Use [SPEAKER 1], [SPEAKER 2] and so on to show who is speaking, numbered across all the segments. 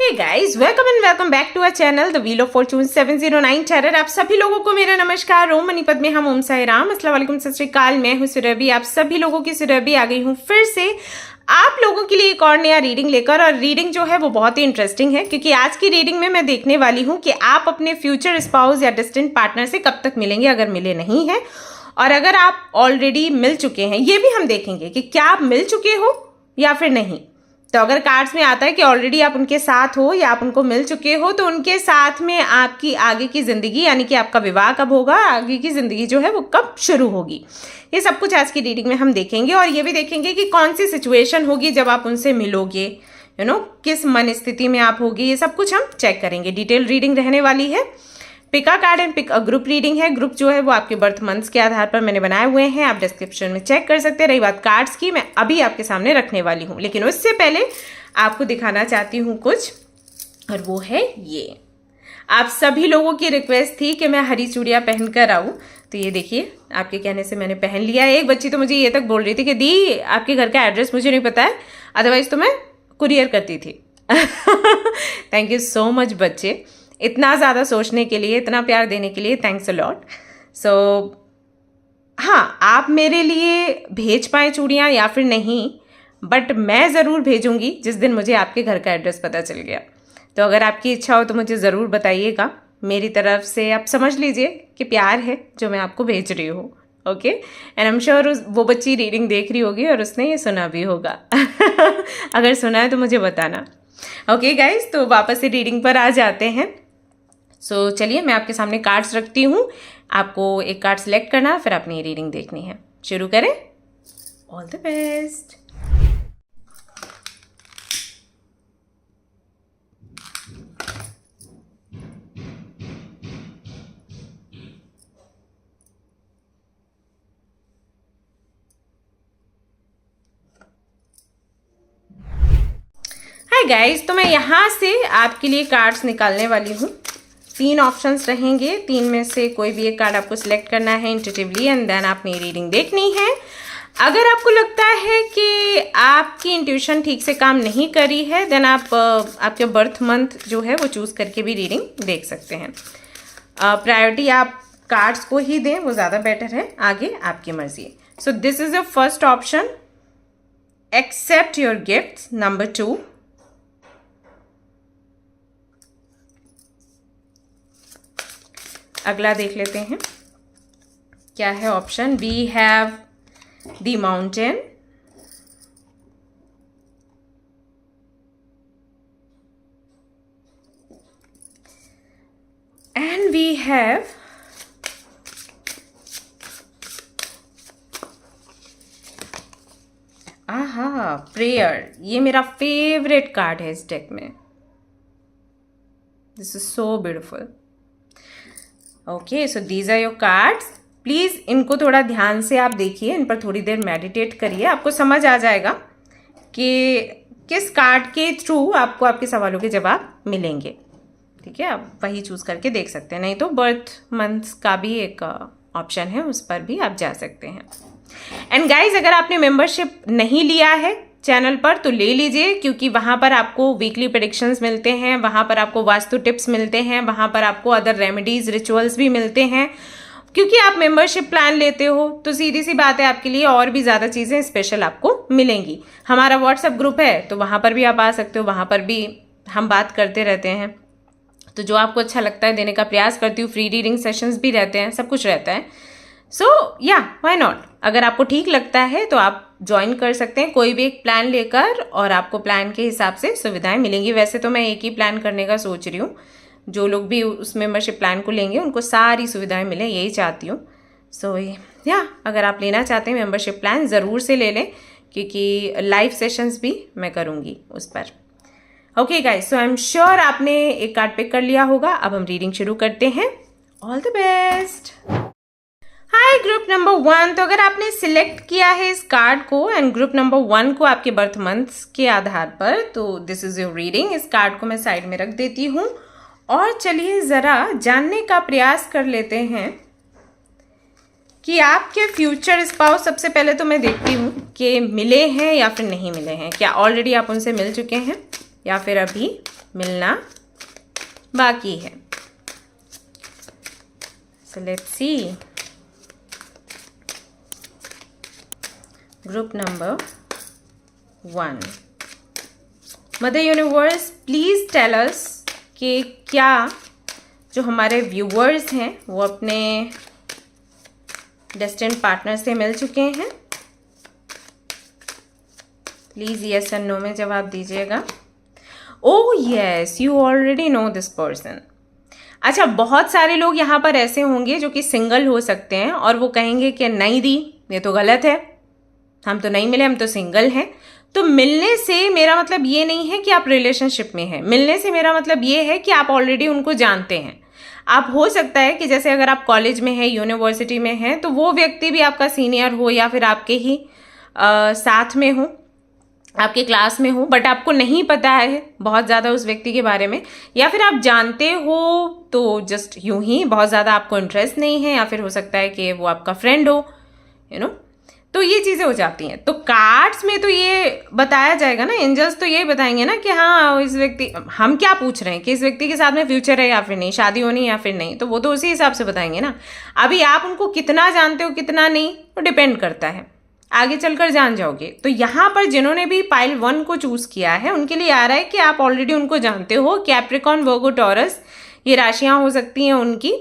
[SPEAKER 1] Hey guys, welcome and welcome back to our channel the wheel of fortune 709 tarot. आप सभी लोगों को मेरा नमस्कार। ओम मणिपद में हम ओम साई राम, अस्सलाम वालेकुम, सत श्री अकाल। मैं हूं सुरभि, आप सभी लोगों की सुरभि आ गई हूं फिर से आप लोगों के लिए एक और नया रीडिंग लेकर। और रीडिंग जो है वो बहुत ही इंटरेस्टिंग है, क्योंकि आज की रीडिंग में मैं देखने वाली हूँ कि आप अपने फ्यूचर स्पाउस या डिस्टेंट पार्टनर से कब तक मिलेंगे, अगर मिले नहीं हैं, और अगर आप ऑलरेडी मिल चुके हैं ये भी हम देखेंगे कि क्या आप मिल चुके हो या फिर नहीं। तो अगर कार्ड्स में आता है कि ऑलरेडी आप उनके साथ हो या आप उनको मिल चुके हो, तो उनके साथ में आपकी आगे की ज़िंदगी, यानी कि आपका विवाह कब होगा, आगे की ज़िंदगी जो है वो कब शुरू होगी, ये सब कुछ आज की रीडिंग में हम देखेंगे। और ये भी देखेंगे कि कौन सी सिचुएशन होगी जब आप उनसे मिलोगे, किस मन स्थिति में आप होगी, ये सब कुछ हम चेक करेंगे। डिटेल रीडिंग रहने वाली है। Pick a card and pick a group reading है। ग्रुप जो है वो आपके बर्थ मंथ्स के आधार पर मैंने बनाए हुए हैं, आप डिस्क्रिप्शन में चेक कर सकते हैं। रही बात कार्ड्स की, मैं अभी आपके सामने रखने वाली हूँ, लेकिन उससे पहले आपको दिखाना चाहती हूँ कुछ, और वो है ये। आप सभी लोगों की रिक्वेस्ट थी कि मैं हरी चूड़ियाँ पहनकर आऊँ, तो ये देखिए, आपके कहने से मैंने पहन लिया है। एक बच्ची तो मुझे ये तक बोल रही थी कि दी आपके घर का एड्रेस मुझे नहीं पता है, अदरवाइज तो मैं कुरियर करती थी। थैंक यू सो मच बच्चे, इतना ज़्यादा सोचने के लिए, इतना प्यार देने के लिए, थैंक्स अ लॉट। सो हाँ, आप मेरे लिए भेज पाए चूड़ियाँ या फिर नहीं, बट मैं ज़रूर भेजूंगी जिस दिन मुझे आपके घर का एड्रेस पता चल गया। तो अगर आपकी इच्छा हो तो मुझे ज़रूर बताइएगा। मेरी तरफ से आप समझ लीजिए कि प्यार है जो मैं आपको भेज रही हूँ। Okay, and I am sure वो बच्ची रीडिंग देख रही होगी और उसने ये सुना भी होगा। अगर सुना है तो मुझे बताना। ओके गाइज, तो वापस से रीडिंग पर आ जाते हैं। सो चलिए, मैं आपके सामने कार्ड्स रखती हूँ, आपको एक कार्ड सेलेक्ट करना है, फिर अपनी ये रीडिंग देखनी है। शुरू करें। All the best. Hi guys, तो मैं यहाँ से आपके लिए कार्ड्स निकालने वाली हूँ। 3 ऑप्शंस रहेंगे, 3 में से कोई भी एक कार्ड आपको सिलेक्ट करना है इंट्यूटिवली, एंड देन आपने रीडिंग देखनी है। अगर आपको लगता है कि आपकी इंट्यूशन ठीक से काम नहीं करी है, देन आप आपके बर्थ मंथ जो है वो चूज़ करके भी रीडिंग देख सकते हैं। प्रायोरिटी आप कार्ड्स को ही दें, वो ज़्यादा बेटर है, आगे आपकी मर्जी। So this is the first option, accept your gifts. Number 2, अगला देख लेते हैं क्या है option. We have the mountain, and we have prayer. ये मेरा फेवरेट कार्ड है इस डेक में। This is so beautiful. Okay, so these are your cards. Please इनको थोड़ा ध्यान से आप देखिए, इन पर थोड़ी देर मेडिटेट करिए, आपको समझ आ जाएगा कि किस कार्ड के थ्रू आपको आपके सवालों के जवाब मिलेंगे। ठीक है, आप वही चूज़ करके देख सकते हैं, नहीं तो बर्थ मंथ्स का भी एक ऑप्शन है, उस पर भी आप जा सकते हैं। एंड गाइज, अगर आपने मेंबरशिप नहीं लिया है चैनल पर तो ले लीजिए, क्योंकि वहाँ पर आपको वीकली प्रेडिक्शंस मिलते हैं, वहाँ पर आपको वास्तु टिप्स मिलते हैं, वहाँ पर आपको अदर रेमेडीज रिचुअल्स भी मिलते हैं। क्योंकि आप मेंबरशिप प्लान लेते हो तो सीधी सी बात है, आपके लिए और भी ज़्यादा चीज़ें स्पेशल आपको मिलेंगी। हमारा व्हाट्सएप ग्रुप है तो वहाँ पर भी आप आ सकते हो, वहाँ पर भी हम बात करते रहते हैं। तो जो आपको अच्छा लगता है देने का प्रयास करती हूँ। फ्री रीडिंग सेशंस भी रहते हैं, सब कुछ रहता है। सो या व्हाई नॉट, अगर आपको ठीक लगता है तो आप ज्वाइन कर सकते हैं कोई भी एक प्लान लेकर, और आपको प्लान के हिसाब से सुविधाएं मिलेंगी। वैसे तो मैं एक ही प्लान करने का सोच रही हूँ, जो लोग भी उस मेंबरशिप प्लान को लेंगे उनको सारी सुविधाएं मिलें, यही चाहती हूँ। सो या अगर आप लेना चाहते हैं मेंबरशिप प्लान, ज़रूर से ले लें, क्योंकि लाइव सेशंस भी मैं करूँगी उस पर। Okay guys, so I am sure आपने एक कार्ड पिक कर लिया होगा। अब हम रीडिंग शुरू करते हैं। All the best. Hi group number 1, तो अगर आपने सिलेक्ट किया है इस कार्ड को एंड ग्रुप नंबर 1 को आपके बर्थ मंथ्स के आधार पर, तो दिस इज योर रीडिंग। इस कार्ड को मैं साइड में रख देती हूँ और चलिए ज़रा जानने का प्रयास कर लेते हैं कि आपके फ्यूचर स्पाउस, सबसे पहले तो मैं देखती हूँ कि मिले हैं या फिर नहीं मिले हैं। क्या ऑलरेडी आप उनसे मिल चुके हैं या फिर अभी मिलना बाकी है। So let's see group number 1। Mother universe please tell us कि क्या जो हमारे व्यूअर्स हैं वो अपने डेस्टिन्ड पार्टनर से मिल चुके हैं। प्लीज़ यस एंड नो में जवाब दीजिएगा। Oh yes, you already know this person. अच्छा, बहुत सारे लोग यहाँ पर ऐसे होंगे जो कि सिंगल हो सकते हैं और वो कहेंगे कि नहीं दी, ये तो गलत है, हम तो नहीं मिले, हम तो सिंगल हैं। तो मिलने से मेरा मतलब ये नहीं है कि आप रिलेशनशिप में हैं। मिलने से मेरा मतलब ये है कि आप ऑलरेडी उनको जानते हैं। आप हो सकता है कि जैसे अगर आप कॉलेज में हैं, यूनिवर्सिटी में हैं, तो वो व्यक्ति भी आपका सीनियर हो या फिर आपके ही साथ में हो, आपके क्लास में हो, बट आपको नहीं पता है बहुत ज़्यादा उस व्यक्ति के बारे में, या फिर आप जानते हो तो जस्ट यूं ही बहुत ज़्यादा आपको इंटरेस्ट नहीं है, या फिर हो सकता है कि वो आपका फ्रेंड हो, यू नो। तो ये चीज़ें हो जाती हैं। तो कार्ड्स में तो ये बताया जाएगा ना, एंजल्स तो ये बताएंगे ना कि हाँ इस व्यक्ति, हम क्या पूछ रहे हैं कि इस व्यक्ति के साथ में फ्यूचर है या फिर नहीं, शादी होनी या फिर नहीं, तो वो तो उसी हिसाब से बताएंगे ना। अभी आप उनको कितना जानते हो कितना नहीं, वो डिपेंड करता है, आगे चलकर जान जाओगे। तो यहाँ पर जिन्होंने भी पाइल 1 को चूज किया है उनके लिए आ रहा है कि आप ऑलरेडी उनको जानते हो। कैप्रिकॉर्न, वर्गो, टॉरस ये राशियाँ हो सकती हैं उनकी,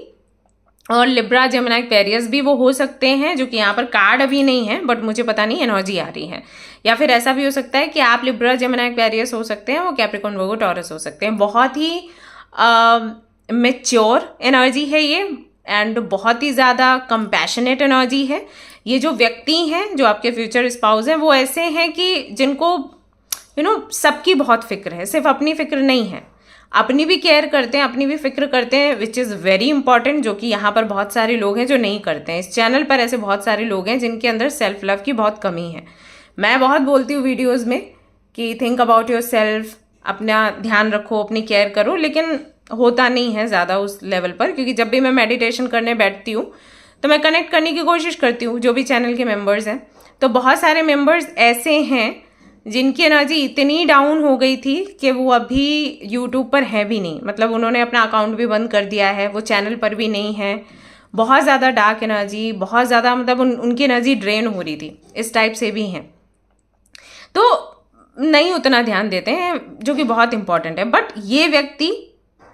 [SPEAKER 1] और लिब्रा, जेमिनी, एक्वेरियस भी वो हो सकते हैं, जो कि यहाँ पर कार्ड अभी नहीं है बट मुझे पता नहीं एनर्जी आ रही है। या फिर ऐसा भी हो सकता है कि आप लिब्रा, जेमिनी, एक्वेरियस हो सकते हैं, वो कैप्रिकॉर्न, वर्गो, टॉरस हो सकते हैं। बहुत ही मैच्योर एनर्जी है ये, एंड बहुत ही ज़्यादा कंपैशनेट एनर्जी है। ये जो व्यक्ति हैं, जो आपके फ्यूचर स्पाउस हैं, वो ऐसे हैं कि जिनको सबकी बहुत फिक्र है, सिर्फ अपनी फिक्र नहीं है, अपनी भी केयर करते हैं, अपनी भी फिक्र करते हैं, विच इज़ वेरी इंपॉर्टेंट, जो कि यहाँ पर बहुत सारे लोग हैं जो नहीं करते हैं। इस चैनल पर ऐसे बहुत सारे लोग हैं जिनके अंदर सेल्फ लव की बहुत कमी है। मैं बहुत बोलती हूँ वीडियोज़ में कि थिंक अबाउट योर सेल्फ, अपना ध्यान रखो, अपनी केयर करो, लेकिन होता नहीं है ज़्यादा उस लेवल पर, क्योंकि जब भी मैं मेडिटेशन करने बैठती हूँ तो मैं कनेक्ट करने की कोशिश करती हूँ जो भी चैनल के मेंबर्स हैं। तो बहुत सारे मेंबर्स ऐसे हैं जिनकी एनर्जी इतनी डाउन हो गई थी कि वो अभी यूट्यूब पर है भी नहीं, मतलब उन्होंने अपना अकाउंट भी बंद कर दिया है, वो चैनल पर भी नहीं है। बहुत ज़्यादा डार्क एनर्जी, बहुत ज़्यादा मतलब उनकी एनर्जी ड्रेन हो रही थी, इस टाइप से भी हैं। तो नहीं उतना ध्यान देते हैं, जो कि बहुत इंपॉर्टेंट है। बट ये व्यक्ति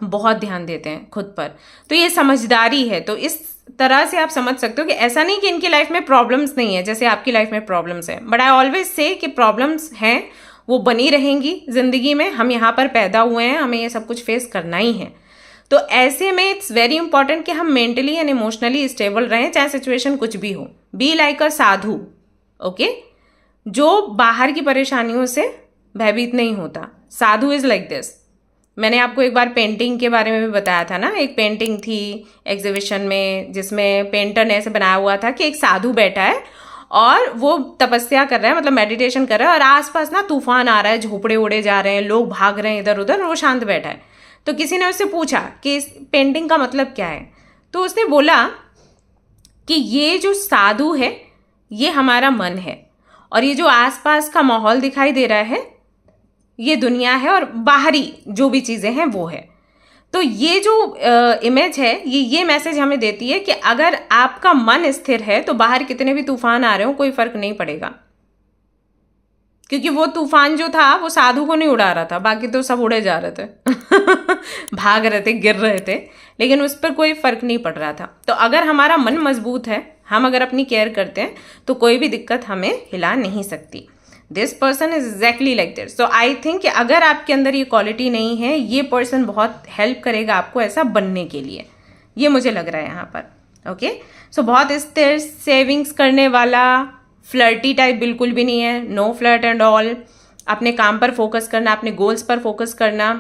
[SPEAKER 1] बहुत ध्यान देते हैं खुद पर, तो ये समझदारी है। तो इस तरह से आप समझ सकते हो कि ऐसा नहीं कि इनकी लाइफ में प्रॉब्लम्स नहीं है जैसे आपकी लाइफ में प्रॉब्लम्स है, बट आई ऑलवेज से कि प्रॉब्लम्स हैं, वो बनी रहेंगी जिंदगी में। हम यहाँ पर पैदा हुए हैं, हमें ये सब कुछ फेस करना ही है। तो ऐसे में इट्स वेरी इंपॉर्टेंट कि हम मेंटली एंड इमोशनली स्टेबल रहें, चाहे सिचुएशन कुछ भी हो। Be like a Sadhu, okay, जो बाहर की परेशानियों से भयभीत नहीं होता। साधु इज लाइक दिस। मैंने आपको एक बार पेंटिंग के बारे में भी बताया था ना, एक पेंटिंग थी एग्जीबिशन में जिसमें पेंटर ने ऐसे बनाया हुआ था कि एक साधु बैठा है और वो तपस्या कर रहा है, मतलब मेडिटेशन कर रहा है, और आसपास ना तूफान आ रहा है, झोपड़े उड़े जा रहे हैं, लोग भाग रहे हैं इधर उधर, और वो शांत बैठा है। तो किसी ने उससे पूछा कि इस पेंटिंग का मतलब क्या है, तो उसने बोला कि ये जो साधु है ये हमारा मन है, और ये जो आसपास का माहौल दिखाई दे रहा है ये दुनिया है, और बाहरी जो भी चीज़ें हैं वो है। तो ये जो इमेज है ये मैसेज हमें देती है कि अगर आपका मन स्थिर है तो बाहर कितने भी तूफान आ रहे हो कोई फर्क नहीं पड़ेगा, क्योंकि वो तूफान जो था वो साधु को नहीं उड़ा रहा था, बाकी तो सब उड़े जा रहे थे भाग रहे थे, गिर रहे थे, लेकिन उस पर कोई फर्क नहीं पड़ रहा था। तो अगर हमारा मन मजबूत है, हम अगर अपनी केयर करते हैं, तो कोई भी दिक्कत हमें हिला नहीं सकती। This person is exactly like this. So I think कि अगर आपके अंदर ये क्वालिटी नहीं है, ये पर्सन बहुत हेल्प करेगा आपको ऐसा बनने के लिए, ये मुझे लग रहा है यहाँ पर। ओके, सो बहुत स्थिर, सेविंग्स करने वाला, फ्लर्टी टाइप बिल्कुल भी नहीं है, नो फ्लर्ट एंड ऑल। अपने काम पर फोकस करना, अपने गोल्स पर फोकस करना,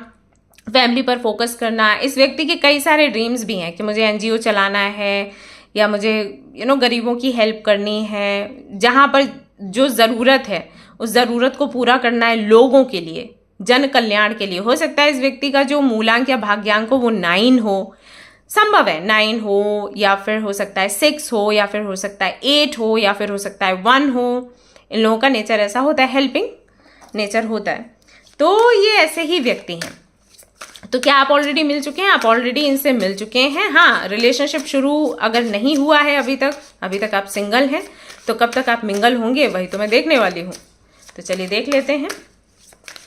[SPEAKER 1] फैमिली पर फोकस करना। इस व्यक्ति के कई सारे ड्रीम्स भी हैं कि मुझे एनजीओ चलाना है, या मुझे गरीबों की हेल्प करनी है, जहाँ पर जो ज़रूरत है उस ज़रूरत को पूरा करना है लोगों के लिए, जन कल्याण के लिए। हो सकता है इस व्यक्ति का जो मूलांक या भाग्यांक हो वो 9 हो, संभव है 9 हो, या फिर हो सकता है 6 हो, या फिर हो सकता है 8 हो, या फिर हो सकता है 1 हो। इन लोगों का नेचर ऐसा होता है, हेल्पिंग नेचर होता है। तो ये ऐसे ही व्यक्ति हैं। तो क्या आप ऑलरेडी मिल चुके हैं? आप ऑलरेडी इनसे मिल चुके हैं। हाँ, रिलेशनशिप शुरू अगर नहीं हुआ है अभी तक आप सिंगल हैं, तो कब तक आप मिंगल होंगे वही तो मैं देखने वाली हूँ। तो चलिए देख लेते हैं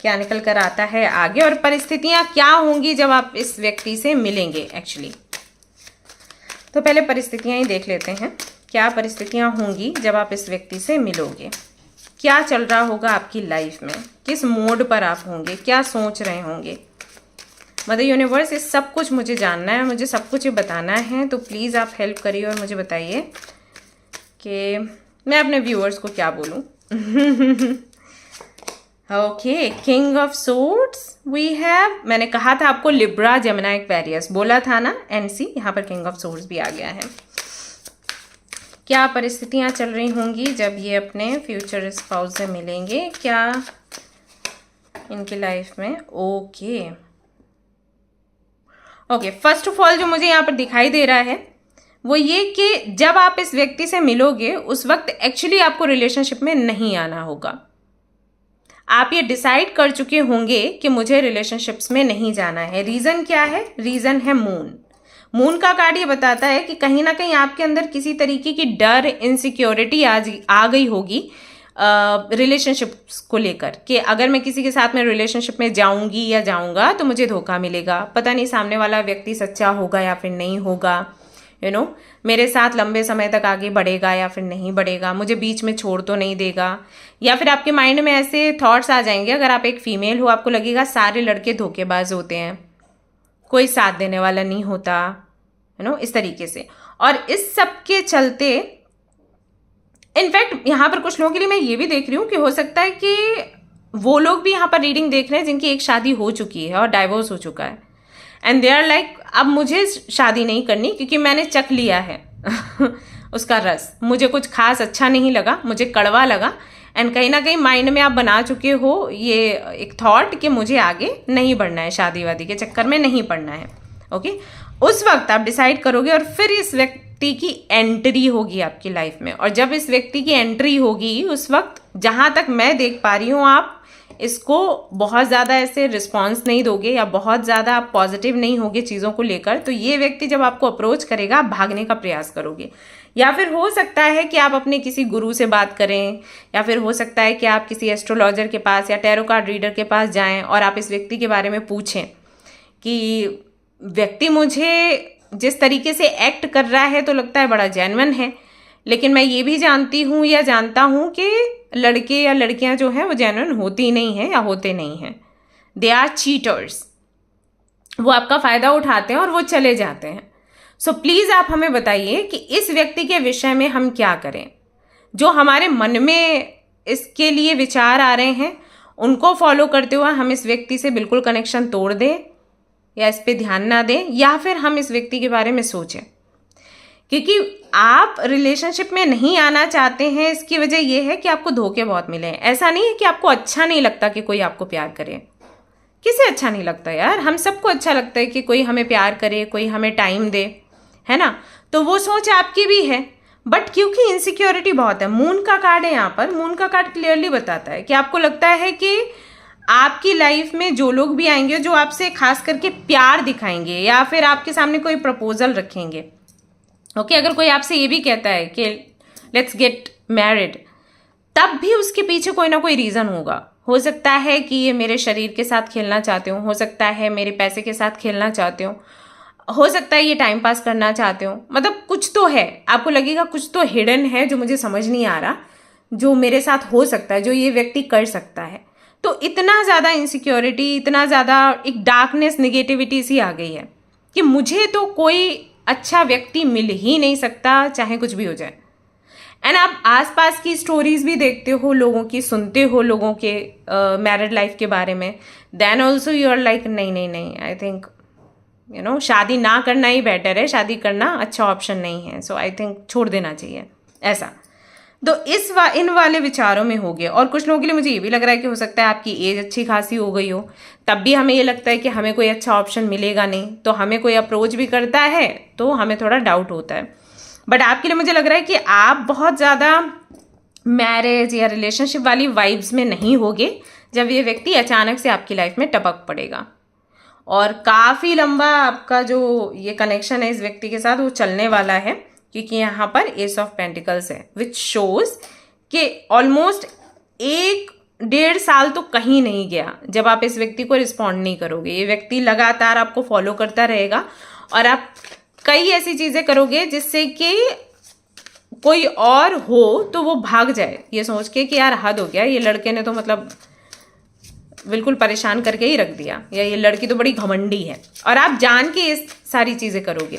[SPEAKER 1] क्या निकल कर आता है आगे, और परिस्थितियाँ क्या होंगी जब आप इस व्यक्ति से मिलेंगे एक्चुअली। तो पहले परिस्थितियाँ ही देख लेते हैं, क्या परिस्थितियाँ होंगी जब आप इस व्यक्ति से मिलोगे, क्या चल रहा होगा आपकी लाइफ में, किस मोड पर आप होंगे, क्या सोच रहे होंगे। मदर यूनिवर्स, इस सब कुछ मुझे जानना है, मुझे सब कुछ बताना है, तो प्लीज़ आप हेल्प करिए और मुझे बताइए कि मैं अपने व्यूअर्स को क्या बोलूँ। Okay, king of swords we have. मैंने कहा था आपको लिब्रा, जेमिनी, एक्वेरियस बोला था ना, एनसी। यहाँ पर किंग ऑफ सोर्ड्स भी आ गया है। क्या परिस्थितियाँ चल रही होंगी जब ये अपने फ्यूचर स्पाउस से मिलेंगे, क्या इनकी लाइफ में। ओके, फर्स्ट ऑफ ऑल जो मुझे यहाँ पर दिखाई दे रहा है वो ये कि जब आप इस व्यक्ति से मिलोगे उस वक्त एक्चुअली आपको रिलेशनशिप में नहीं आना होगा। आप ये डिसाइड कर चुके होंगे कि मुझे रिलेशनशिप्स में नहीं जाना है। रीज़न क्या है? रीज़न है मून। मून का कार्ड ये बताता है कि कहीं ना कहीं आपके अंदर किसी तरीके की डर, इनसिक्योरिटी आ गई होगी रिलेशनशिप्स को लेकर, कि अगर मैं किसी के साथ में रिलेशनशिप में जाऊंगी या जाऊंगा तो मुझे धोखा मिलेगा, पता नहीं सामने वाला व्यक्ति सच्चा होगा या फिर नहीं होगा, मेरे साथ लंबे समय तक आगे बढ़ेगा या फिर नहीं बढ़ेगा, मुझे बीच में छोड़ तो नहीं देगा। या फिर आपके माइंड में ऐसे थॉट्स आ जाएंगे, अगर आप एक फीमेल हो आपको लगेगा सारे लड़के धोखेबाज होते हैं, कोई साथ देने वाला नहीं होता, इस तरीके से। और इस सब के चलते इनफैक्ट यहाँ पर कुछ लोगों के लिए मैं ये भी देख रही हूँ कि हो सकता है कि वो लोग भी यहाँ पर रीडिंग देख रहे हैं जिनकी एक शादी हो चुकी है और डाइवोर्स हो चुका है, एंड दे आर लाइक अब मुझे शादी नहीं करनी क्योंकि मैंने चख लिया है उसका रस, मुझे कुछ खास अच्छा नहीं लगा, मुझे कड़वा लगा, एंड कहीं ना कहीं माइंड में आप बना चुके हो ये एक थॉट कि मुझे आगे नहीं बढ़ना है, शादी वादी के चक्कर में नहीं पड़ना है। ओके, उस वक्त आप डिसाइड करोगे और फिर इस व्यक्ति की एंट्री होगी आपकी लाइफ में। और जब इस व्यक्ति की एंट्री होगी उस वक्त जहाँ तक मैं देख पा रही हूँ आप इसको बहुत ज़्यादा ऐसे रिस्पॉन्स नहीं दोगे या बहुत ज़्यादा आप पॉजिटिव नहीं होगे चीज़ों को लेकर। तो ये व्यक्ति जब आपको अप्रोच करेगा आप भागने का प्रयास करोगे, या फिर हो सकता है कि आप अपने किसी गुरु से बात करें, या फिर हो सकता है कि आप किसी एस्ट्रोलॉजर के पास या टैरो कार्ड रीडर के पास जाएं और आप इस व्यक्ति के बारे में पूछें कि व्यक्ति मुझे जिस तरीके से एक्ट कर रहा है तो लगता है बड़ा जेन्युइन है, लेकिन मैं ये भी जानती हूँ या जानता हूँ कि लड़के या लड़कियाँ जो हैं वो जेन्युइन होती नहीं हैं या होते नहीं हैं, दे आर चीटर्स। वो आपका फ़ायदा उठाते हैं और वो चले जाते हैं। सो प्लीज़ आप हमें बताइए कि इस व्यक्ति के विषय में हम क्या करें। जो हमारे मन में इसके लिए विचार आ रहे हैं उनको फॉलो करते हुए हम इस व्यक्ति से बिल्कुल कनेक्शन तोड़ दें या इस पे ध्यान ना दें, या फिर हम इस व्यक्ति के बारे में सोचें। क्योंकि आप रिलेशनशिप में नहीं आना चाहते हैं इसकी वजह यह है कि आपको धोखे बहुत मिले हैं। ऐसा नहीं है कि आपको अच्छा नहीं लगता कि कोई आपको प्यार करे, किसे अच्छा नहीं लगता यार, हम सबको अच्छा लगता है कि कोई हमें प्यार करे, कोई हमें टाइम दे, है ना। तो वो सोच आपकी भी है, बट क्योंकि इनसिक्योरिटी बहुत है, मून का कार्ड है यहाँ पर, मून का कार्ड क्लियरली बताता है कि आपको लगता है कि आपकी लाइफ में जो लोग भी आएंगे जो आपसे खास करके प्यार दिखाएंगे या फिर आपके सामने कोई प्रपोजल रखेंगे। ओके, अगर कोई आपसे ये भी कहता है कि लेट्स गेट मैरिड, तब भी उसके पीछे कोई ना कोई रीज़न होगा। हो सकता है कि ये मेरे शरीर के साथ खेलना चाहते हो सकता है मेरे पैसे के साथ खेलना चाहते हो सकता है ये टाइम पास करना चाहते हो, मतलब कुछ तो है, आपको लगेगा कुछ तो हिडन है जो मुझे समझ नहीं आ रहा, जो मेरे साथ हो सकता है, जो ये व्यक्ति कर सकता है। तो इतना ज़्यादा इनसिक्योरिटी, इतना ज़्यादा एक डार्कनेस, नेगेटिविटी सी आ गई है कि मुझे तो कोई अच्छा व्यक्ति मिल ही नहीं सकता, चाहे कुछ भी हो जाए। एंड आप आसपास की स्टोरीज भी देखते हो लोगों की, सुनते हो लोगों के मैरिड लाइफ के बारे में, then also you are like नहीं, आई थिंक शादी ना करना ही बेटर है, शादी करना अच्छा ऑप्शन नहीं है, सो आई थिंक छोड़ देना चाहिए ऐसा। तो इन वाले विचारों में हो गए। और कुछ लोगों के लिए मुझे ये भी लग रहा है कि हो सकता है आपकी एज अच्छी खासी हो गई हो, तब भी हमें ये लगता है कि हमें कोई अच्छा ऑप्शन मिलेगा नहीं, तो हमें कोई अप्रोच भी करता है तो हमें थोड़ा डाउट होता है। बट आपके लिए मुझे लग रहा है कि आप बहुत ज़्यादा मैरिज या रिलेशनशिप वाली वाइब्स में नहीं होगे जब ये व्यक्ति अचानक से आपकी लाइफ में टपक पड़ेगा। और काफ़ी लंबा आपका जो ये कनेक्शन है इस व्यक्ति के साथ वो चलने वाला है, क्योंकि यहाँ पर एस ऑफ पेंटिकल्स है, विच शोज कि ऑलमोस्ट 1-1.5 साल तो कहीं नहीं गया जब आप इस व्यक्ति को रिस्पॉन्ड नहीं करोगे। ये व्यक्ति लगातार आपको फॉलो करता रहेगा और आप कई ऐसी चीज़ें करोगे जिससे कि कोई और हो तो वो भाग जाए ये सोच के कि यार हद हो गया, ये लड़के ने तो मतलब बिल्कुल परेशान करके ही रख दिया, या ये लड़की तो बड़ी घमंडी है। और आप जान के ये सारी चीज़ें करोगे,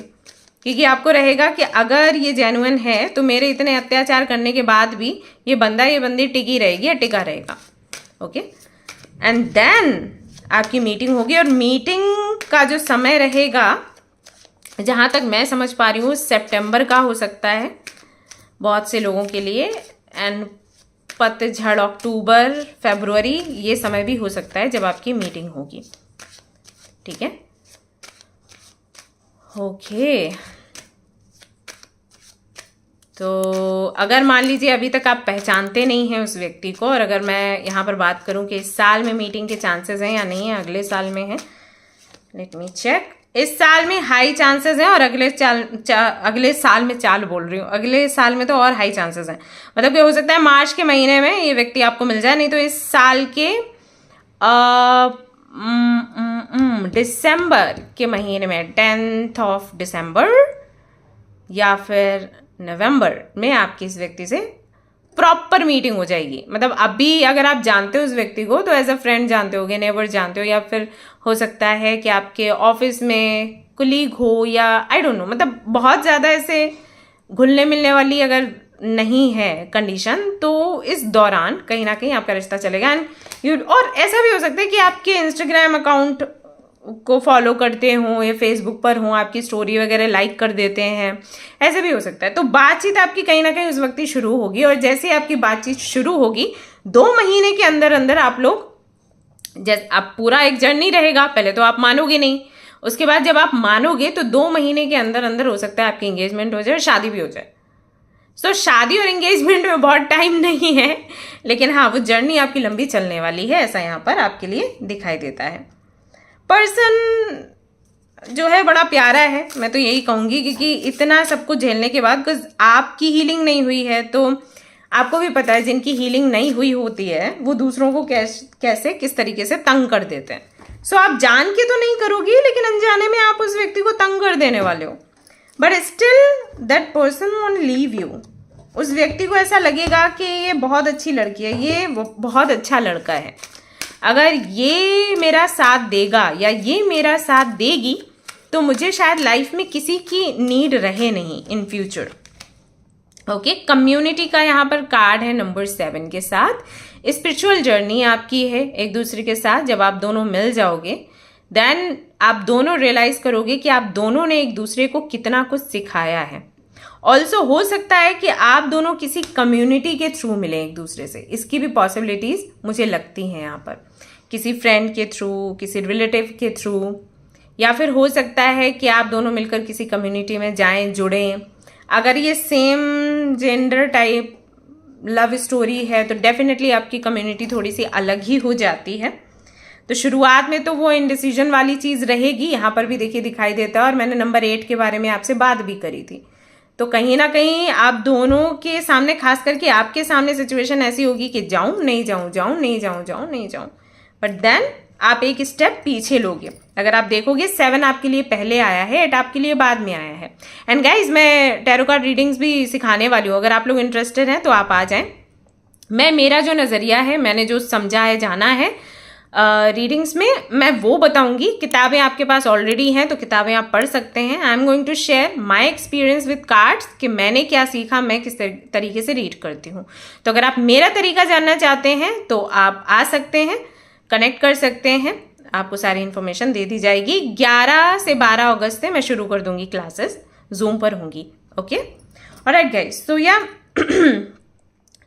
[SPEAKER 1] क्योंकि आपको रहेगा कि अगर ये जेन्युइन है तो मेरे इतने अत्याचार करने के बाद भी ये बंदा ये बंदी टिकी रहेगी या टिका रहेगा। ओके, एंड देन आपकी मीटिंग होगी, और मीटिंग का जो समय रहेगा जहाँ तक मैं समझ पा रही हूँ सितंबर का हो सकता है बहुत से लोगों के लिए, एंड पतझड़ अक्टूबर फरवरी ये समय भी हो सकता है जब आपकी मीटिंग होगी। ठीक है, ओके। तो अगर मान लीजिए अभी तक आप पहचानते नहीं हैं उस व्यक्ति को, और अगर मैं यहाँ पर बात करूँ कि इस साल में मीटिंग के चांसेस हैं या नहीं है, अगले साल में है, लेट मी चेक। इस साल में हाई चांसेस हैं, और अगले साल में चाल बोल रही हूँ, अगले साल में तो और हाई चांसेस हैं। मतलब कि हो सकता है मार्च के महीने में ये व्यक्ति आपको मिल जाए, नहीं तो इस साल के दिसंबर के महीने में 10 दिसंबर या फिर नवंबर में आपकी इस व्यक्ति से प्रॉपर मीटिंग हो जाएगी। मतलब अभी अगर आप जानते हो उस व्यक्ति को तो एज अ फ्रेंड जानते होगे, नेबर जानते हो, या फिर हो सकता है कि आपके ऑफिस में कुलीग हो, या आई डोंट नो, मतलब बहुत ज़्यादा ऐसे घुलने मिलने वाली अगर नहीं है कंडीशन, तो इस दौरान कहीं ना कहीं आपका रिश्ता चलेगा। एंड और ऐसा भी हो सकता है कि आपके इंस्टाग्राम अकाउंट को फॉलो करते हों या फेसबुक पर हों, आपकी स्टोरी वगैरह लाइक कर देते हैं, ऐसे भी हो सकता है। तो बातचीत आपकी कहीं ना कहीं उस वक्त ही शुरू होगी, और जैसे ही आपकी बातचीत शुरू होगी 2 महीने के अंदर अंदर आप लोग, जैसे आप पूरा एक जर्नी रहेगा, पहले तो आप मानोगे नहीं, उसके बाद जब आप मानोगे तो 2 महीने के अंदर अंदर हो सकता है आपकी एंगेजमेंट हो जाए और शादी भी हो जाए। सो शादी और एंगेजमेंट में बहुत टाइम नहीं है, लेकिन हाँ वो जर्नी आपकी लंबी चलने वाली है, ऐसा यहाँ पर आपके लिए दिखाई देता है। पर्सन जो है बड़ा प्यारा है, मैं तो यही कहूँगी, क्योंकि इतना सब कुछ झेलने के बाद, बिकॉज आपकी हीलिंग नहीं हुई है, तो आपको भी पता है जिनकी हीलिंग नहीं हुई होती है वो दूसरों को कैसे किस तरीके से तंग कर देते हैं। सो आप जान के तो नहीं करोगी, लेकिन अनजाने में आप उस व्यक्ति को तंग कर देने वाले हो, but still that person won't leave you. उस व्यक्ति को ऐसा लगेगा कि ये बहुत अच्छी लड़की है, ये बहुत अच्छा लड़का है, अगर ये मेरा साथ देगा या ये मेरा साथ देगी तो मुझे शायद लाइफ में किसी की नीड रहे नहीं इन फ्यूचर। ओके, कम्युनिटी का यहाँ पर कार्ड है नंबर 7 के साथ। स्पिरिचुअल जर्नी आपकी है एक दूसरे के साथ। जब आप दोनों मिल जाओगे देन आप दोनों रियलाइज करोगे कि आप दोनों ने एक दूसरे को कितना कुछ सिखाया है। ऑल्सो हो सकता है कि आप दोनों किसी कम्युनिटी के थ्रू मिले एक दूसरे से, इसकी भी पॉसिबिलिटीज मुझे लगती हैं यहाँ पर, किसी फ्रेंड के थ्रू, किसी रिलेटिव के थ्रू, या फिर हो सकता है कि आप दोनों मिलकर किसी कम्युनिटी में जाएं, जुड़ें। अगर ये same gender type love story है तो डेफिनेटली आपकी कम्युनिटी थोड़ी सी अलग ही हो जाती है। तो शुरुआत में तो वो इनडिसीजन वाली चीज़ रहेगी, यहाँ पर भी देखिए दिखाई देता है। और मैंने नंबर 8 के बारे में आपसे बात भी करी थी, तो कहीं ना कहीं आप दोनों के सामने, खास करके आपके सामने सिचुएशन ऐसी होगी कि जाऊं नहीं जाऊं, जाऊं नहीं जाऊं, जाऊं नहीं जाऊं, बट देन आप एक स्टेप पीछे लोगे। अगर आप देखोगे 7 आपके लिए पहले आया है, 8 आपके लिए बाद में आया है। एंड गाइज मैं टैरो कार्ड रीडिंग्स भी सिखाने वाली हूँ, अगर आप लोग इंटरेस्टेड हैं तो आप आ जाएं। मेरा जो नज़रिया है, मैंने जो समझा है, जाना है रीडिंग्स में, मैं वो बताऊंगी। किताबें आपके पास ऑलरेडी हैं तो किताबें आप पढ़ सकते हैं। I am going to share my experience with cards कि मैंने क्या सीखा, मैं किस तरीके से रीड करती हूँ। तो अगर आप मेरा तरीका जानना चाहते हैं तो आप आ सकते हैं, कनेक्ट कर सकते हैं, आपको सारी इन्फॉर्मेशन दे दी जाएगी। 11 से 12 अगस्त से मैं शुरू कर दूंगी क्लासेस, जूम पर होंगी। ओके, ऑलराइट गाइस, सो या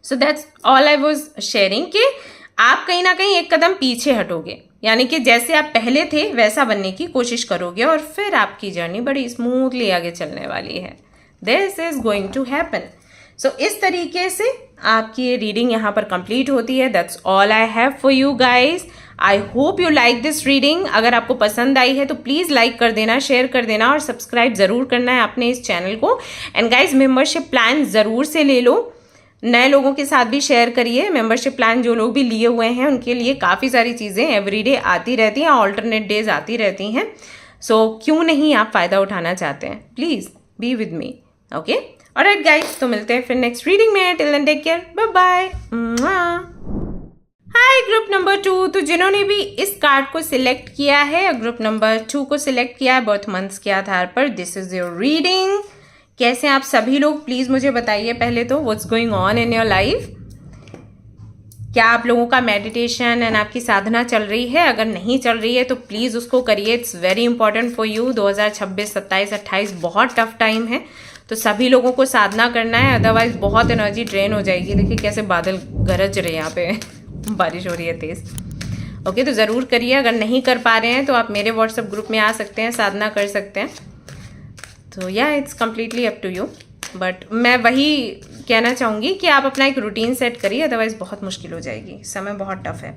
[SPEAKER 1] so that's all I was sharing कि आप कहीं ना कहीं एक कदम पीछे हटोगे, यानी कि जैसे आप पहले थे वैसा बनने की कोशिश करोगे, और फिर आपकी जर्नी बड़ी स्मूथली आगे चलने वाली है। This is going to happen. So इस तरीके से आपकी ये रीडिंग यहाँ पर कंप्लीट होती है। That's all I have for you guys. I hope you like this reading. अगर आपको पसंद आई है तो प्लीज़ लाइक कर देना, शेयर कर देना और सब्सक्राइब ज़रूर करना है अपने इस चैनल को। एंड गाइज मेंबरशिप प्लान ज़रूर से ले लो, नए लोगों के साथ भी शेयर करिए। मेंबरशिप प्लान जो लोग भी लिए हुए हैं उनके लिए काफ़ी सारी चीज़ें एवरीडे आती रहती हैं, ऑल्टरनेट डेज आती रहती हैं। सो क्यों नहीं आप फ़ायदा उठाना चाहते हैं, please be with me. Okay, alright guys, तो मिलते हैं फिर नेक्स्ट रीडिंग में। Till then take care, bye bye. Hi group number 2, तो जिन्होंने भी इस कार्ड को सिलेक्ट किया है, ग्रुप नंबर 2 को सिलेक्ट किया है बर्थ मंथ्स के आधार पर, दिस इज योर रीडिंग। कैसे आप सभी लोग, प्लीज मुझे बताइए पहले तो what's going on in your life. क्या आप लोगों का मेडिटेशन एंड आपकी साधना चल रही है? अगर नहीं चल रही है तो प्लीज उसको करिए, it's very important for you. 2026, 27, 28 बहुत टफ टाइम है, तो सभी लोगों को साधना करना है, अदरवाइज बहुत एनर्जी ड्रेन हो जाएगी। देखिए कैसे बादल गरज रहे हैं यहाँ पे बारिश हो रही है तेज। ओके, तो ज़रूर करिए। अगर नहीं कर पा रहे हैं तो आप मेरे व्हाट्सएप ग्रुप में आ सकते हैं, साधना कर सकते हैं। तो yeah it's completely up to you, but मैं वही कहना चाहूँगी कि आप अपना एक रूटीन सेट करिए, अदरवाइज बहुत मुश्किल हो जाएगी, समय बहुत टफ है।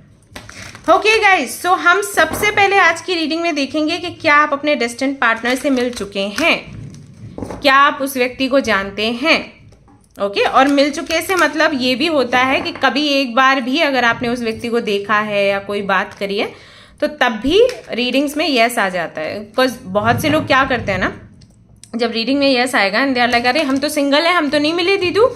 [SPEAKER 1] ओके गाइज, सो हम सबसे पहले आज की रीडिंग में देखेंगे कि क्या आप अपने डेस्टिन्ड पार्टनर से मिल चुके हैं, क्या आप उस व्यक्ति को जानते हैं। ओके, और मिल चुके से मतलब ये भी होता है कि कभी एक बार भी अगर आपने उस व्यक्ति को देखा है या कोई बात करी है तो तब भी रीडिंग्स में यस आ जाता है। बिकॉज बहुत से लोग क्या करते हैं ना, जब रीडिंग में यस आएगा एंड दे आर लाइक अरे हम तो सिंगल हैं, हम तो नहीं मिले दीदू,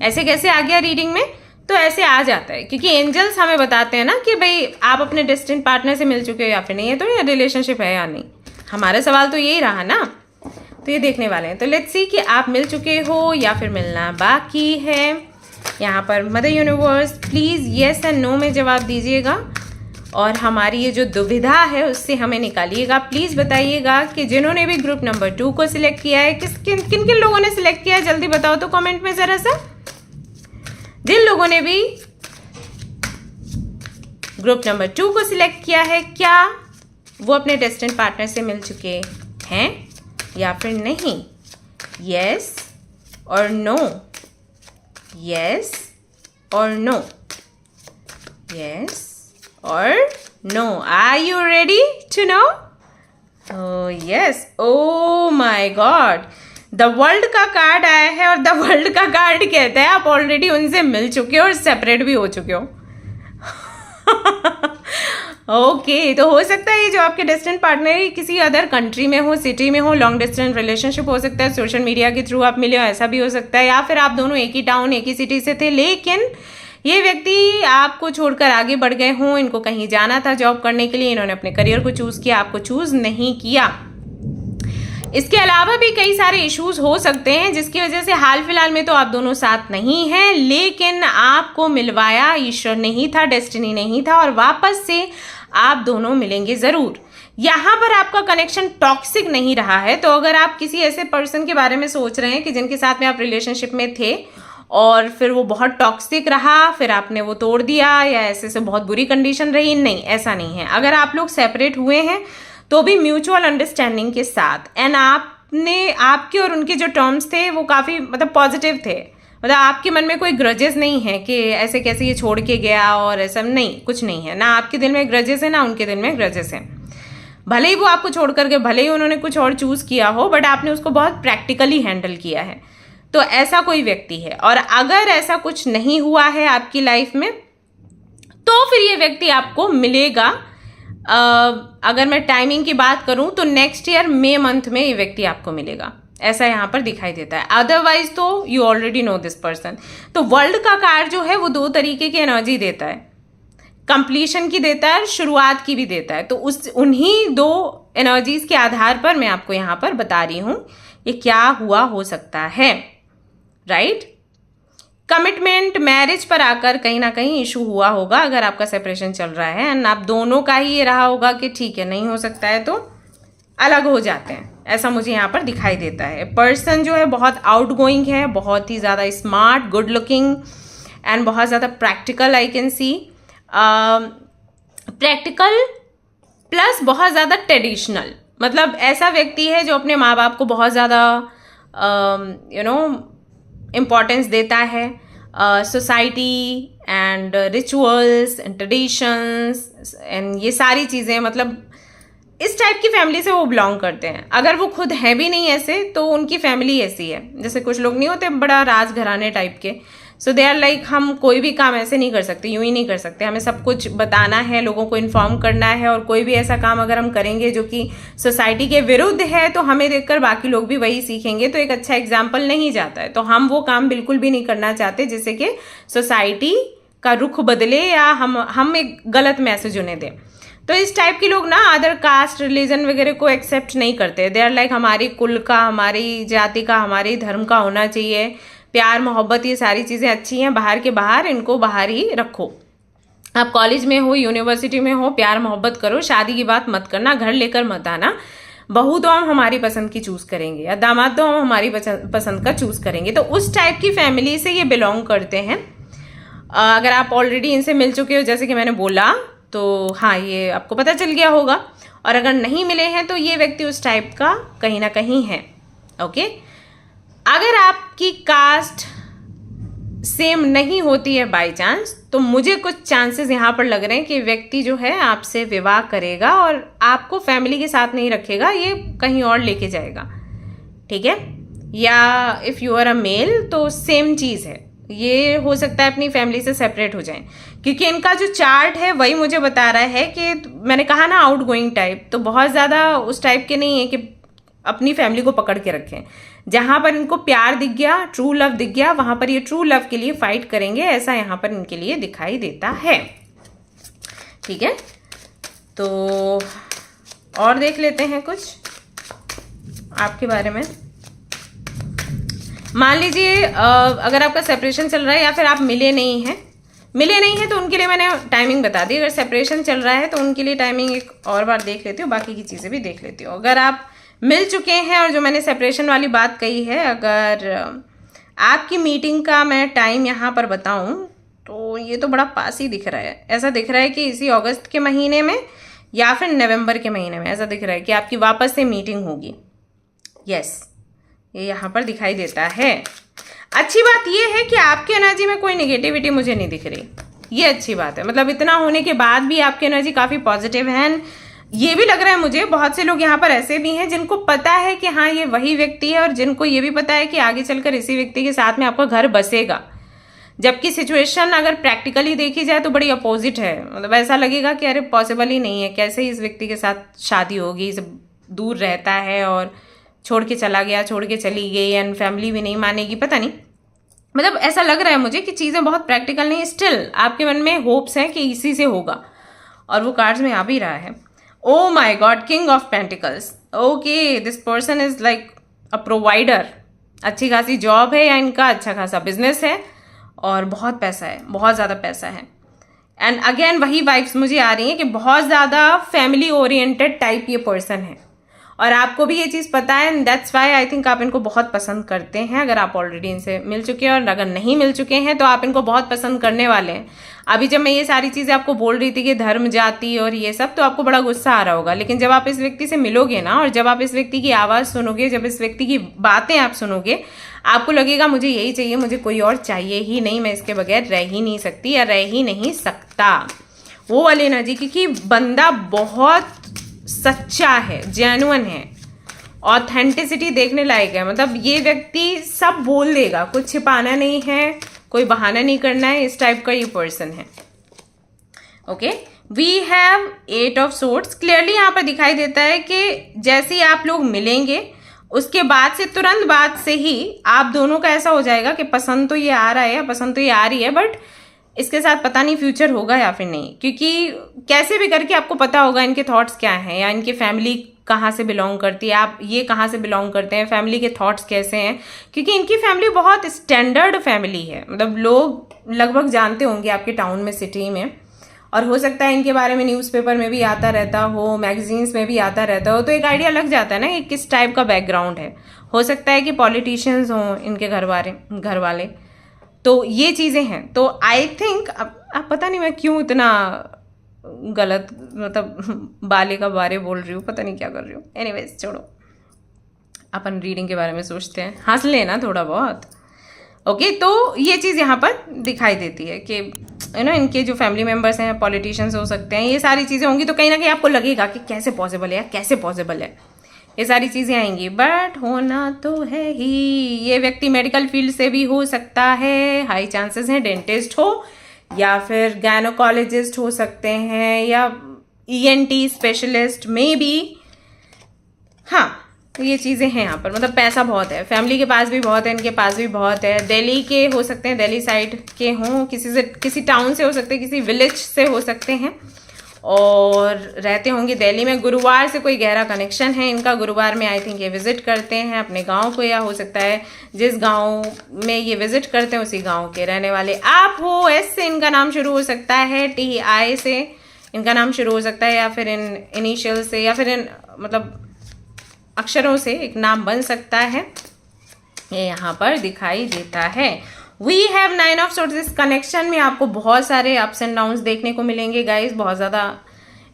[SPEAKER 1] ऐसे कैसे आ गया रीडिंग में, तो ऐसे आ जाता है क्योंकि एंजल्स हमें बताते हैं ना कि भाई आप अपने डेस्टिन्ड पार्टनर से मिल चुके हो या फिर नहीं है, तो ये रिलेशनशिप है या नहीं। हमारा सवाल तो यही रहा ना, तो ये देखने वाले हैं। तो लेट्स सी कि आप मिल चुके हो या फिर मिलना बाकी है। यहाँ पर mother universe please yes and no में जवाब दीजिएगा और हमारी ये जो दुविधा है उससे हमें निकालिएगा। प्लीज़ बताइएगा कि जिन्होंने भी ग्रुप नंबर 2 को सिलेक्ट किया है, किन किन लोगों ने सिलेक्ट किया है, जल्दी बताओ तो कमेंट में ज़रा सा। जिन लोगों ने भी ग्रुप नंबर 2 को सिलेक्ट किया है, क्या वो अपने डेस्टिन्ड पार्टनर से मिल चुके हैं या फिर नहीं? यस और नो, यस और नो, यस और no. Are you ready to know? Oh yes, oh my god, the world का कार्ड आया है और द वर्ल्ड का कार्ड कहता है आप ऑलरेडी उनसे मिल चुके हो और सेपरेट भी हो चुके हो। ओके, तो हो सकता है ये जो आपके डेस्टिन्ड पार्टनर है किसी अदर कंट्री में हो, सिटी में हो, लॉन्ग डिस्टेंस रिलेशनशिप हो सकता है, सोशल मीडिया के थ्रू आप मिले हो, ऐसा भी हो सकता है, या फिर आप दोनों एक ही टाउन एक ही सिटी से थे, लेकिन ये व्यक्ति आपको छोड़कर आगे बढ़ गए हों, इनको कहीं जाना था जॉब करने के लिए, इन्होंने अपने करियर को चूज किया, आपको चूज नहीं किया। इसके अलावा भी कई सारे इश्यूज हो सकते हैं जिसकी वजह से हाल फिलहाल में तो आप दोनों साथ नहीं हैं, लेकिन आपको मिलवाया ईश्वर नहीं था, डेस्टिनी नहीं था, और वापस से आप दोनों मिलेंगे जरूर। यहाँ पर आपका कनेक्शन टॉक्सिक नहीं रहा है, तो अगर आप किसी ऐसे पर्सन के बारे में सोच रहे हैं कि जिनके साथ में आप रिलेशनशिप में थे और फिर वो बहुत टॉक्सिक रहा, फिर आपने वो तोड़ दिया या ऐसे से बहुत बुरी कंडीशन रही, नहीं, ऐसा नहीं है। अगर आप लोग सेपरेट हुए हैं तो भी म्यूचुअल अंडरस्टैंडिंग के साथ, एंड आपने आपके और उनके जो टर्म्स थे वो काफ़ी मतलब पॉजिटिव थे, मतलब आपके मन में कोई ग्रजेस नहीं है कि ऐसे कैसे ये छोड़ के गया और ऐसा नहीं, कुछ नहीं है, ना आपके दिल में ग्रजेस है ना उनके दिल में ग्रजेस है। भले ही वो आपको छोड़ करके, भले ही उन्होंने कुछ और चूज किया हो, बट आपने उसको बहुत प्रैक्टिकली हैंडल किया है। तो ऐसा कोई व्यक्ति है, और अगर ऐसा कुछ नहीं हुआ है आपकी लाइफ में तो फिर ये व्यक्ति आपको मिलेगा। अगर मैं टाइमिंग की बात करूं तो नेक्स्ट ईयर मई मंथ में ये व्यक्ति आपको मिलेगा, ऐसा यहाँ पर दिखाई देता है। अदरवाइज तो you already know this person. तो वर्ल्ड का कार्ड जो है वो दो तरीके की एनर्जी देता है, कंप्लीशन की देता है, शुरुआत की भी देता है। तो उन्हीं दो एनर्जीज के आधार पर मैं आपको यहाँ पर बता रही हूँ ये क्या हुआ हो सकता है, राइट। कमिटमेंट, मैरिज पर आकर कहीं ना कहीं इशू हुआ होगा अगर आपका सेपरेशन चल रहा है, एंड आप दोनों का ही ये रहा होगा कि ठीक है नहीं हो सकता है तो अलग हो जाते हैं, ऐसा मुझे यहाँ पर दिखाई देता है। पर्सन जो है बहुत आउटगोइंग है, बहुत ही ज़्यादा स्मार्ट, गुड लुकिंग एंड बहुत ज़्यादा practical, I can see practical plus बहुत ज़्यादा ट्रेडिशनल। मतलब ऐसा व्यक्ति है जो अपने माँ बाप को बहुत ज़्यादा इम्पोर्टेंस देता है, society and rituals and traditions and ये सारी चीज़ें, मतलब इस टाइप की फैमिली से वो बिलोंग करते हैं। अगर वो खुद हैं भी नहीं ऐसे तो उनकी फैमिली ऐसी है। जैसे कुछ लोग नहीं होते बड़ा राजघराने टाइप के, सो दे आर लाइक हम कोई भी काम ऐसे नहीं कर सकते, यूं ही नहीं कर सकते, हमें सब कुछ बताना है, लोगों को इन्फॉर्म करना है, और कोई भी ऐसा काम अगर हम करेंगे जो कि सोसाइटी के विरुद्ध है तो हमें देखकर बाकी लोग भी वही सीखेंगे, तो एक अच्छा एग्जाम्पल नहीं जाता है। तो हम वो काम बिल्कुल भी नहीं करना चाहते जिससे कि सोसाइटी का रुख बदले या हम एक गलत मैसेज उन्हें दें। तो इस टाइप के लोग ना अदर कास्ट रिलीजन वगैरह को एक्सेप्ट नहीं करते। दे आर लाइक हमारी कुल का, हमारी जाति का, हमारी धर्म का होना चाहिए, प्यार मोहब्बत ये सारी चीज़ें अच्छी हैं, बाहर के बाहर, इनको बाहर ही रखो। आप कॉलेज में हो, यूनिवर्सिटी में हो, प्यार मोहब्बत करो, शादी की बात मत करना, घर लेकर मत आना। बहू तो हम हमारी पसंद की चूज़ करेंगे या दामाद तो हम हमारी पसंद का चूज़ करेंगे। तो उस टाइप की फैमिली से ये बिलोंग करते हैं। अगर आप ऑलरेडी इनसे मिल चुके हो जैसे कि मैंने बोला तो हाँ, ये आपको पता चल गया होगा, और अगर नहीं मिले हैं तो ये व्यक्ति उस टाइप का कहीं ना कहीं है। ओके, अगर आपकी कास्ट सेम नहीं होती है बाय चांस, तो मुझे कुछ चांसेस यहाँ पर लग रहे हैं कि व्यक्ति जो है आपसे विवाह करेगा और आपको फैमिली के साथ नहीं रखेगा, ये कहीं और लेके जाएगा। ठीक है, yeah if you are a male तो सेम चीज़ है, ये हो सकता है अपनी फैमिली से सेपरेट हो जाएं, क्योंकि इनका जो चार्ट है वही मुझे बता रहा है कि मैंने कहा ना आउट गोइंग टाइप, तो बहुत ज़्यादा उस टाइप के नहीं है कि अपनी फैमिली को पकड़ के रखें। जहाँ पर इनको प्यार दिख गया, ट्रू लव दिख गया, वहाँ पर ये ट्रू लव के लिए फाइट करेंगे, ऐसा यहाँ पर इनके लिए दिखाई देता है। ठीक है, तो और देख लेते हैं कुछ आपके बारे में। मान लीजिए अगर आपका सेपरेशन चल रहा है या फिर आप मिले नहीं हैं तो उनके लिए मैंने टाइमिंग बता दी। अगर सेपरेशन चल रहा है तो उनके लिए टाइमिंग एक और बार देख लेती हूँ, बाकी की चीज़ें भी देख लेती हूँ। अगर आप मिल चुके हैं और जो मैंने सेपरेशन वाली बात कही है, अगर आपकी मीटिंग का मैं टाइम यहाँ पर बताऊँ तो ये तो बड़ा पास ही दिख रहा है। ऐसा दिख रहा है कि इसी अगस्त के महीने में या फिर नवंबर के महीने में ऐसा दिख रहा है कि आपकी वापस से मीटिंग होगी। यस, ये यहाँ पर दिखाई देता है। अच्छी बात ये है कि आपकी एनर्जी में कोई नेगेटिविटी मुझे नहीं दिख रही, ये अच्छी बात है। मतलब इतना होने के बाद भी आपकी एनर्जी काफ़ी पॉजिटिव है। ये भी लग रहा है मुझे बहुत से लोग यहाँ पर ऐसे भी हैं जिनको पता है कि हाँ ये वही व्यक्ति है, और जिनको ये भी पता है कि आगे चलकर इसी व्यक्ति के साथ में आपका घर बसेगा। जबकि सिचुएशन अगर प्रैक्टिकली देखी जाए तो बड़ी अपोजिट है। मतलब ऐसा लगेगा कि अरे पॉसिबल ही नहीं है, कैसे इस व्यक्ति के साथ शादी होगी, दूर रहता है और छोड़ के चला गया, छोड़ के चली गई, एंड फैमिली भी नहीं मानेगी, पता नहीं। मतलब ऐसा लग रहा है मुझे कि चीज़ें बहुत प्रैक्टिकल नहीं, स्टिल आपके मन में होप्स हैं कि इसी से होगा, और वो कार्ड्स में आ भी रहा है। ओ my God, king of pentacles. Okay, this person is like a provider. अच्छी खासी जॉब है या इनका अच्छा खासा बिजनेस है और बहुत पैसा है, बहुत ज़्यादा पैसा है। एंड अगेन वही वाइब्स मुझे आ रही हैं कि बहुत ज़्यादा फैमिली ओरिएंटेड टाइप ये पर्सन है, और आपको भी ये चीज़ पता है, and that's why I think आप इनको बहुत पसंद करते हैं। अगर आप ऑलरेडी इनसे मिल चुके हैं, और अगर नहीं मिल चुके हैं तो आप इनको बहुत पसंद करने वाले हैं। अभी जब मैं ये सारी चीज़ें आपको बोल रही थी कि धर्म, जाति और ये सब, तो आपको बड़ा गुस्सा आ रहा होगा, लेकिन जब आप इस व्यक्ति से मिलोगे ना, और जब आप इस व्यक्ति की आवाज़ सुनोगे, जब इस व्यक्ति की बातें आप सुनोगे, आपको लगेगा मुझे यही चाहिए, मुझे कोई और चाहिए ही नहीं, मैं इसके बगैर रह ही नहीं सकती या रह ही नहीं सकता। वो वाली एनर्जी, क्योंकि बंदा बहुत सच्चा है, जेन्युइन है, ऑथेंटिसिटी देखने लायक है। मतलब ये व्यक्ति सब बोल देगा, कुछ छिपाना नहीं है, कोई बहाना नहीं करना है, इस टाइप का ये पर्सन है। Okay, we have 8 of swords. Clearly यहाँ पर दिखाई देता है कि जैसे ही आप लोग मिलेंगे उसके बाद से, तुरंत बाद से ही आप दोनों का ऐसा हो जाएगा कि पसंद तो ये आ रहा है या पसंद तो ये आ रही है, बट इसके साथ पता नहीं फ्यूचर होगा या फिर नहीं, क्योंकि कैसे भी करके आपको पता होगा इनके थॉट्स क्या हैं, या इनकी फैमिली कहाँ से बिलोंग करती है, आप ये कहाँ से बिलोंग करते हैं, फैमिली के थॉट्स कैसे हैं, क्योंकि इनकी फैमिली बहुत स्टैंडर्ड फैमिली है। मतलब लोग लगभग जानते होंगे आपके टाउन में, सिटी में, और हो सकता है इनके बारे में न्यूज़पेपर में भी आता रहता हो, मैगजीन्स में भी आता रहता हो, तो एक आइडिया लग जाता है ना कि किस टाइप का बैकग्राउंड है। हो सकता है कि पॉलिटिशियंस हों इनके घर वाले, तो ये चीज़ें हैं। तो आई थिंक अब पता नहीं मैं क्यों इतना गलत, मतलब बाले का बारे बोल रही हूँ, पता नहीं क्या कर रही हूँ। एनीवेज छोड़ो, अपन रीडिंग के बारे में सोचते हैं, हंस लेना थोड़ा बहुत। ओके, तो ये चीज़ यहाँ पर दिखाई देती है कि इनके जो फैमिली मेम्बर्स हैं, पॉलिटिशियंस हो सकते हैं, ये सारी चीज़ें होंगी। तो कहीं ना कहीं आपको लगेगा कि कैसे पॉसिबल है यार, कैसे पॉसिबल है, ये सारी चीज़ें आएंगी। बट होना तो है ही। ये व्यक्ति मेडिकल फील्ड से भी हो सकता है, हाई चांसेस हैं। डेंटिस्ट हो या फिर गायनोकोलॉजिस्ट हो सकते हैं, या ENT स्पेशलिस्ट में भी। हाँ, तो ये चीज़ें हैं यहाँ पर। मतलब पैसा बहुत है, फैमिली के पास भी बहुत है, इनके पास भी बहुत है। दिल्ली के हो सकते हैं, दिल्ली साइड के हों, किसी टाउन से हो सकते हैं, किसी विलेज से हो सकते हैं, और रहते होंगे दिल्ली में। गुरुवार से कोई गहरा कनेक्शन है इनका। गुरुवार में आई थिंक ये विजिट करते हैं अपने गांव को, या हो सकता है जिस गांव में ये विजिट करते हैं उसी गांव के रहने वाले आप हो। S से इनका नाम शुरू हो सकता है, TI से इनका नाम शुरू हो सकता है, या फिर इनिशियल से, या फिर मतलब अक्षरों से एक नाम बन सकता है। ये यहाँ पर दिखाई देता है। We have 9 of swords. इस कनेक्शन में आपको बहुत सारे अप्स एंड डाउन्स देखने को मिलेंगे गाइस। बहुत ज़्यादा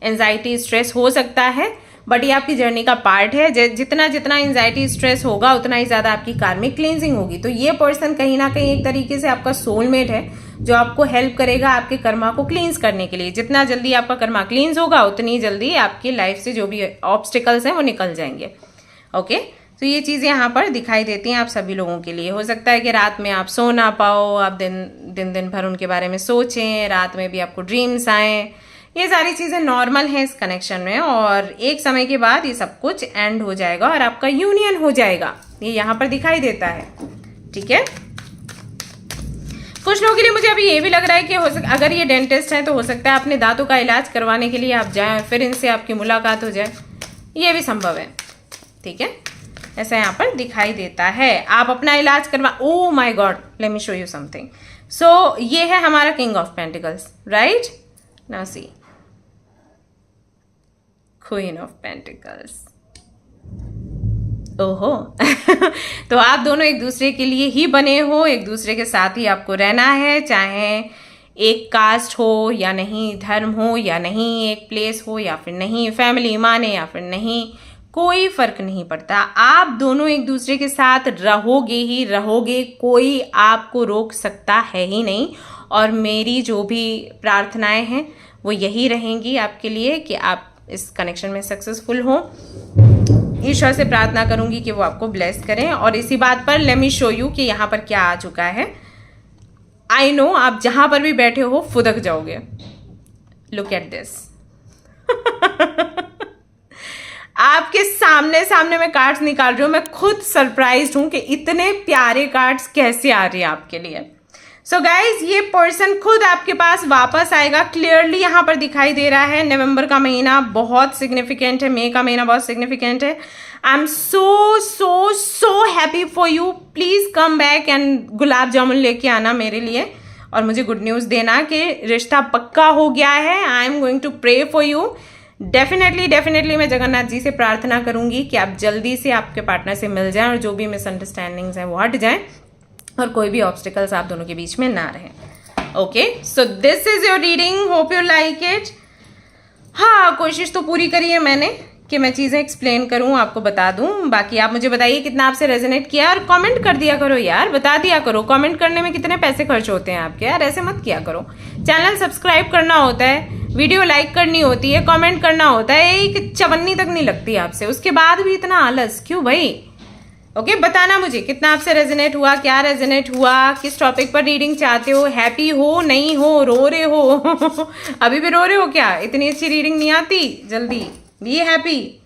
[SPEAKER 1] एंजाइटी, स्ट्रेस हो सकता है, बट ये आपकी जर्नी का पार्ट है। जितना जितना एंजाइटी, स्ट्रेस होगा, उतना ही ज़्यादा आपकी कार्मिक क्लींजिंग होगी। तो ये पर्सन कहीं ना कहीं एक तरीके से आपका सोलमेट है, जो आपको हेल्प करेगा आपके कर्मा को क्लींस करने के लिए। जितना जल्दी आपका कर्मा क्लींस होगा, उतनी जल्दी आपकी लाइफ से जो भी ऑब्स्टिकल्स हैं वो निकल जाएंगे। ओके, तो ये चीज़ें यहाँ पर दिखाई देती हैं आप सभी लोगों के लिए। हो सकता है कि रात में आप सो ना पाओ, आप दिन भर उनके बारे में सोचें, रात में भी आपको ड्रीम्स आए। ये सारी चीज़ें नॉर्मल हैं इस कनेक्शन में, और एक समय के बाद ये सब कुछ एंड हो जाएगा और आपका यूनियन हो जाएगा। ये यहाँ पर दिखाई देता है, ठीक है। कुछ लोगों के लिए मुझे अभी ये भी लग रहा है कि अगर ये डेंटिस्ट है तो हो सकता है अपने दांतों का इलाज करवाने के लिए आप जाएं, फिर इनसे आपकी मुलाकात हो जाए। ये भी संभव है, ठीक है। ऐसा यहाँ पर दिखाई देता है। आप अपना इलाज करवा, oh my god, let me show you something. So ये है हमारा king of pentacles, right. Now see queen of pentacles. ओहो तो आप दोनों एक दूसरे के लिए ही बने हो, एक दूसरे के साथ ही आपको रहना है, चाहे एक कास्ट हो या नहीं, धर्म हो या नहीं, एक प्लेस हो या फिर नहीं, फैमिली माने या फिर नहीं, कोई फर्क नहीं पड़ता। आप दोनों एक दूसरे के साथ रहोगे ही रहोगे, कोई आपको रोक सकता है ही नहीं। और मेरी जो भी प्रार्थनाएं हैं वो यही रहेंगी आपके लिए कि आप इस कनेक्शन में सक्सेसफुल हो। ईश्वर से प्रार्थना करूंगी कि वो आपको ब्लेस करें। और इसी बात पर लेट मी शो यू कि यहाँ पर क्या आ चुका है। आई नो आप जहां पर भी बैठे हो फुदक जाओगे। लुक एट दिस आपके सामने मैं कार्ड्स निकाल रही हूँ। मैं खुद सरप्राइज्ड हूँ कि इतने प्यारे कार्ड्स कैसे आ रही है आपके लिए। सो गाइज, ये पर्सन खुद आपके पास वापस आएगा। क्लियरली यहाँ पर दिखाई दे रहा है। नवंबर का महीना बहुत सिग्निफिकेंट है, मई का महीना बहुत सिग्निफिकेंट है। I am so so so happy for you. Please come back and gulab jamun लेके आना मेरे लिए, और मुझे गुड न्यूज़ देना कि रिश्ता पक्का हो गया है। I am going to pray for you. Definitely मैं जगन्नाथ जी से प्रार्थना करूंगी कि आप जल्दी से आपके पार्टनर से मिल जाएं, और जो भी मिसअंडरस्टैंडिंग्स हैं वो हट जाएं, और कोई भी ऑब्स्टिकल्स आप दोनों के बीच में ना रहें। Okay, so this is your reading, hope you like it. हाँ, कोशिश तो पूरी करी है मैंने कि मैं चीज़ें एक्सप्लेन करूँ, आपको बता दूँ। बाकी आप मुझे बताइए कितना आपसे रेजोनेट किया, और कमेंट कर दिया करो यार, बता दिया करो। कमेंट करने में कितने पैसे खर्च होते हैं आपके, यार ऐसे मत किया करो। चैनल सब्सक्राइब करना होता है, वीडियो लाइक करनी होती है, कमेंट करना होता है, एक चवन्नी तक नहीं लगती आपसे, उसके बाद भी इतना आलस क्यों भाई। ओके, बताना मुझे कितना आपसे रेजोनेट हुआ, क्या रेजोनेट हुआ, किस टॉपिक पर रीडिंग चाहते हो, हैप्पी हो, नहीं हो, रो रहे हो अभी भी रो रहे हो क्या, इतनी अच्छी रीडिंग नहीं आती, जल्दी be happy.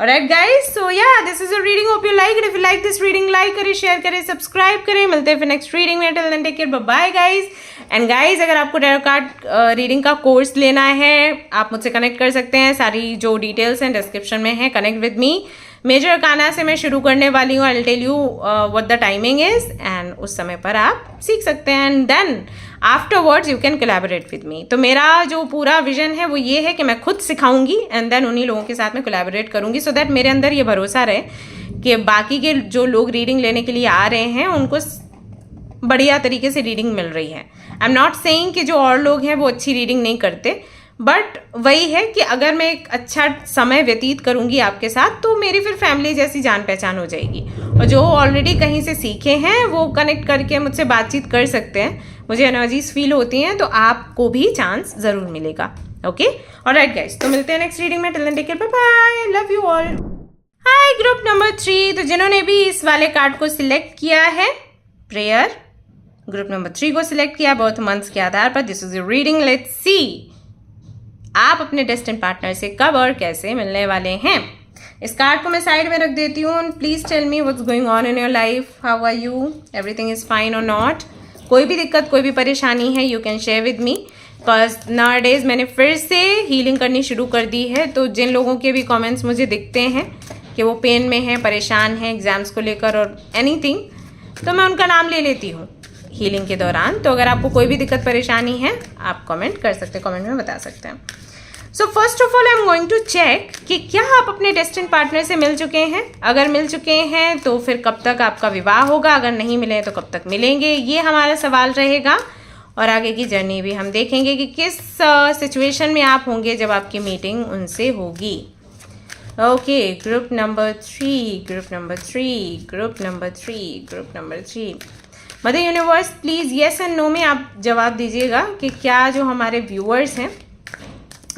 [SPEAKER 1] Alright guys, so yeah this is a reading, hope you like it. If you like this reading, like करें, शेयर करें, सब्सक्राइब करें। मिलते हैं फिर नेक्स्ट रीडिंग में। Till then take care, bye guys. And guys, अगर आपको tarot card reading का कोर्स लेना है, आप मुझसे कनेक्ट कर सकते हैं। सारी जो डिटेल्स हैं डिस्क्रिप्शन में है। Connect with me. Major arcana से मैं शुरू करने वाली हूँ। I will tell you what the timing is, and उस समय पर आप सीख सकते हैं। And then afterwards you can collaborate with me. तो मेरा जो पूरा विजन है वो ये है कि मैं खुद सिखाऊंगी, एंड देन उन्हीं लोगों के साथ में कोलैबोरेट करूंगी, सो दैट मेरे अंदर ये भरोसा रहे कि बाकी के जो लोग रीडिंग लेने के लिए आ रहे हैं उनको बढ़िया तरीके से रीडिंग मिल रही है। आई एम नॉट सेइंग कि जो और लोग हैं वो अच्छी रीडिंग नहीं करते, बट वही है कि अगर मैं एक अच्छा समय व्यतीत करूंगी आपके साथ, तो मेरी फिर फैमिली जैसी जान पहचान हो जाएगी। और जो ऑलरेडी कहीं से सीखे हैं वो कनेक्ट करके मुझसे बातचीत कर सकते हैं, मुझे एनर्जीज फील होती हैं, तो आपको भी चांस ज़रूर मिलेगा। ओके, ऑलराइट गाइस, तो मिलते हैं नेक्स्ट रीडिंग में। Till then take care, bye bye, love you all. Hi group number 3, तो जिन्होंने भी इस वाले कार्ड को सिलेक्ट किया है, प्रेयर, ग्रुप नंबर 3 को सिलेक्ट किया बर्थ मंथ्स के आधार पर, this is your reading. Let's see आप अपने डेस्टिन्ड पार्टनर से कब और कैसे मिलने वाले हैं। इस कार्ड को मैं साइड में रख देती हूँ। Please tell me what's going on in your life, how are you, everything is fine और नॉट। कोई भी दिक्कत, कोई भी परेशानी है, you can share with me, because nowadays मैंने फिर से हीलिंग करनी शुरू कर दी है। तो जिन लोगों के भी कमेंट्स मुझे दिखते हैं कि वो पेन में हैं, परेशान हैं एग्जाम्स को लेकर और एनीथिंग, तो मैं उनका नाम ले लेती हूँ हीलिंग के दौरान। तो अगर आपको कोई भी दिक्कत परेशानी है, आप कमेंट कर सकते हैं, कमेंट में बता सकते हैं। So first of all I am going to check कि क्या आप अपने डेस्टिन्ड पार्टनर से मिल चुके हैं। अगर मिल चुके हैं तो फिर कब तक आपका विवाह होगा, अगर नहीं मिले तो कब तक मिलेंगे, ये हमारा सवाल रहेगा। और आगे की जर्नी भी हम देखेंगे कि किस सिचुएशन में आप होंगे जब आपकी मीटिंग उनसे होगी। Okay, group number 3, group number 3, group number 3, group number 3। Mother universe please yes and no में आप जवाब दीजिएगा कि क्या जो हमारे व्यूअर्स हैं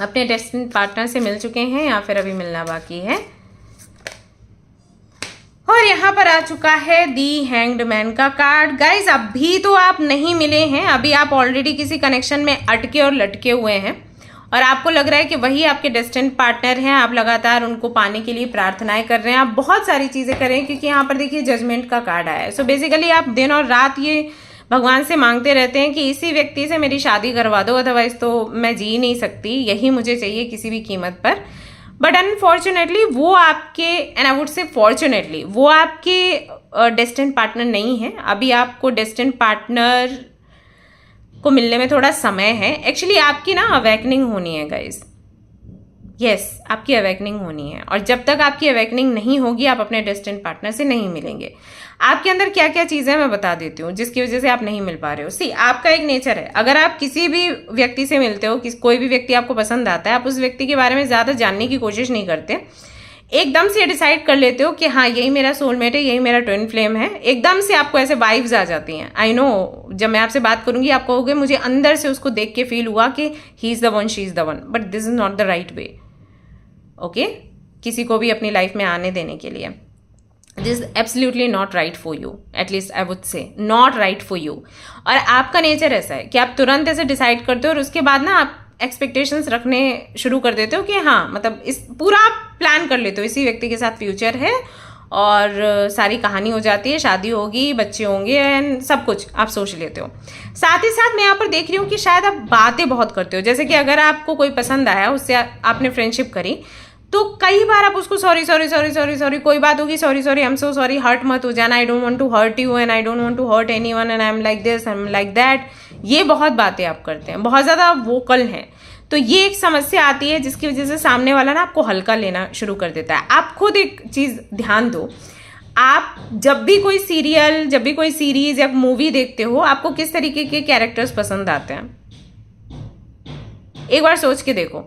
[SPEAKER 1] अपने डेस्टिन्ड पार्टनर से मिल चुके हैं या फिर अभी मिलना बाकी है। और यहाँ पर आ चुका है दी हैंग्ड मैन का कार्ड। गाइज अभी तो आप नहीं मिले हैं, अभी आप ऑलरेडी किसी कनेक्शन में अटके और लटके हुए हैं और आपको लग रहा है कि वही आपके डेस्टिन्ड पार्टनर हैं। आप लगातार उनको पाने के लिए प्रार्थनाएं कर रहे हैं, आप बहुत सारी चीज़ें कर रहे हैं, क्योंकि यहाँ पर देखिए जजमेंट का कार्ड आया है। सो बेसिकली आप दिन और रात ये भगवान से मांगते रहते हैं कि इसी व्यक्ति से मेरी शादी करवा दो, अदरवाइज तो मैं जी नहीं सकती, यही मुझे चाहिए किसी भी कीमत पर। बट अनफॉर्चुनेटली वो आपके, and I would say fortunately, वो आपके डेस्टिन्ड पार्टनर नहीं है। अभी आपको डेस्टिन्ड पार्टनर को मिलने में थोड़ा समय है। एक्चुअली आपकी ना अवेकनिंग होनी है गाइज, यस आपकी अवेकनिंग होनी है। और जब तक आपकी अवेकनिंग नहीं होगी आप अपने डेस्टिन्ड पार्टनर से नहीं मिलेंगे। आपके अंदर क्या क्या चीज़ें मैं बता देती हूँ जिसकी वजह से आप नहीं मिल पा रहे हो। सी, आपका एक नेचर है, अगर आप किसी भी व्यक्ति से मिलते हो, कोई भी व्यक्ति आपको पसंद आता है, आप उस व्यक्ति के बारे में ज़्यादा जानने की कोशिश नहीं करते, एकदम से डिसाइड कर लेते हो कि हाँ यही मेरा सोलमेट है, यही मेरा ट्विन फ्लेम है। एकदम से आपको ऐसे वाइब्स आ जाती हैं। आई नो, जब मैं आपसे बात करूंगी आप कहोगे मुझे अंदर से उसको देख के फील हुआ कि he is the one, she is the one, but this is not the right way. Okay, किसी को भी अपनी लाइफ में आने देने के लिए, this is absolutely not right for you, at least I would say not right for you. और आपका नेचर ऐसा है कि आप तुरंत ऐसे डिसाइड करते हो और उसके बाद ना आप एक्सपेक्टेशंस रखने शुरू कर देते हो कि हाँ मतलब इस पूरा आप प्लान कर लेते हो, इसी व्यक्ति के साथ फ्यूचर है और सारी कहानी हो जाती है, शादी होगी, बच्चे होंगे एंड सब कुछ आप सोच लेते हो। साथ ही साथ मैं यहाँ पर देख रही हूँ कि शायद आप बातें बहुत करते हो। जैसे कि अगर आपको कोई पसंद आया, उससे आपने फ्रेंडशिप करी, तो कई बार आप उसको sorry sorry sorry sorry sorry, कोई बात होगी sorry sorry, I am so sorry, hurt मत हो जाना, I don't want to hurt you and I don't want to hurt anyone and I am like this, I am like that. ये बहुत बातें आप करते हैं, बहुत ज़्यादा वोकल हैं। तो ये एक समस्या आती है जिसकी वजह से सामने वाला ना आपको हल्का लेना शुरू कर देता है। आप खुद एक चीज़ ध्यान दो, आप जब भी कोई सीरियल, जब भी कोई सीरीज या मूवी देखते हो, आपको किस तरीके के कैरेक्टर्स पसंद आते हैं, एक बार सोच के देखो।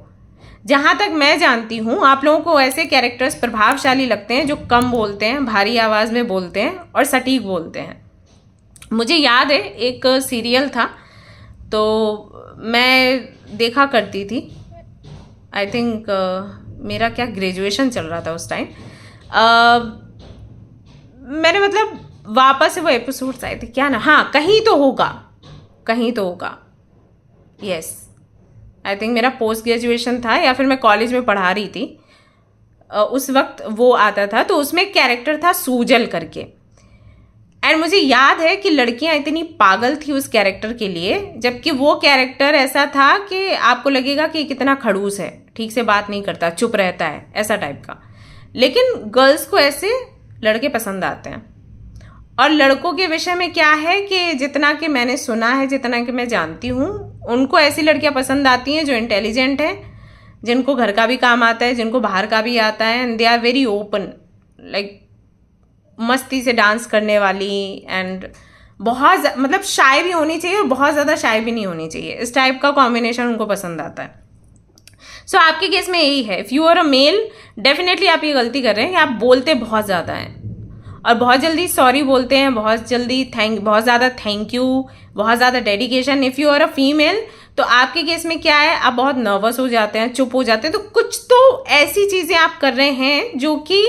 [SPEAKER 1] जहाँ तक मैं जानती हूँ आप लोगों को ऐसे कैरेक्टर्स प्रभावशाली लगते हैं जो कम बोलते हैं, भारी आवाज़ में बोलते हैं और सटीक बोलते हैं। मुझे याद है एक सीरियल था, तो मैं देखा करती थी, आई थिंक मेरा क्या ग्रेजुएशन चल रहा था उस टाइम। मैंने मतलब वापस से वो एपिसोड्स आए थे, क्या ना, हाँ कहीं तो होगा, कहीं तो होगा, यस आई थिंक मेरा पोस्ट ग्रेजुएशन था या फिर मैं कॉलेज में पढ़ा रही थी, उस वक्त वो आता था। तो उसमें एक कैरेक्टर था सूजल करके, एंड मुझे याद है कि लड़कियां इतनी पागल थी उस कैरेक्टर के लिए, जबकि वो कैरेक्टर ऐसा था कि आपको लगेगा कि कितना खड़ूस है, ठीक से बात नहीं करता, चुप रहता है, ऐसा टाइप का। लेकिन गर्ल्स को ऐसे लड़के पसंद आते हैं। और लड़कों के विषय में क्या है कि जितना कि मैंने सुना है, जितना कि मैं जानती हूँ, उनको ऐसी लड़कियां पसंद आती हैं जो इंटेलिजेंट हैं, जिनको घर का भी काम आता है, जिनको बाहर का भी आता है, and they are very open, like मस्ती से डांस करने वाली, एंड बहुत मतलब शाय भी होनी चाहिए और बहुत ज़्यादा शाय भी नहीं होनी चाहिए, इस टाइप का कॉम्बिनेशन उनको पसंद आता है। सो आपके केस में यही है, if you are a male, definitely आप ये गलती कर रहे हैं कि आप बोलते बहुत ज़्यादा हैं और बहुत जल्दी सॉरी बोलते हैं, बहुत जल्दी बहुत ज़्यादा थैंक यू, बहुत ज़्यादा dedication. If you are a female तो आपके केस में क्या है, आप बहुत नर्वस हो जाते हैं, चुप हो जाते हैं, तो कुछ तो ऐसी चीज़ें आप कर रहे हैं जो कि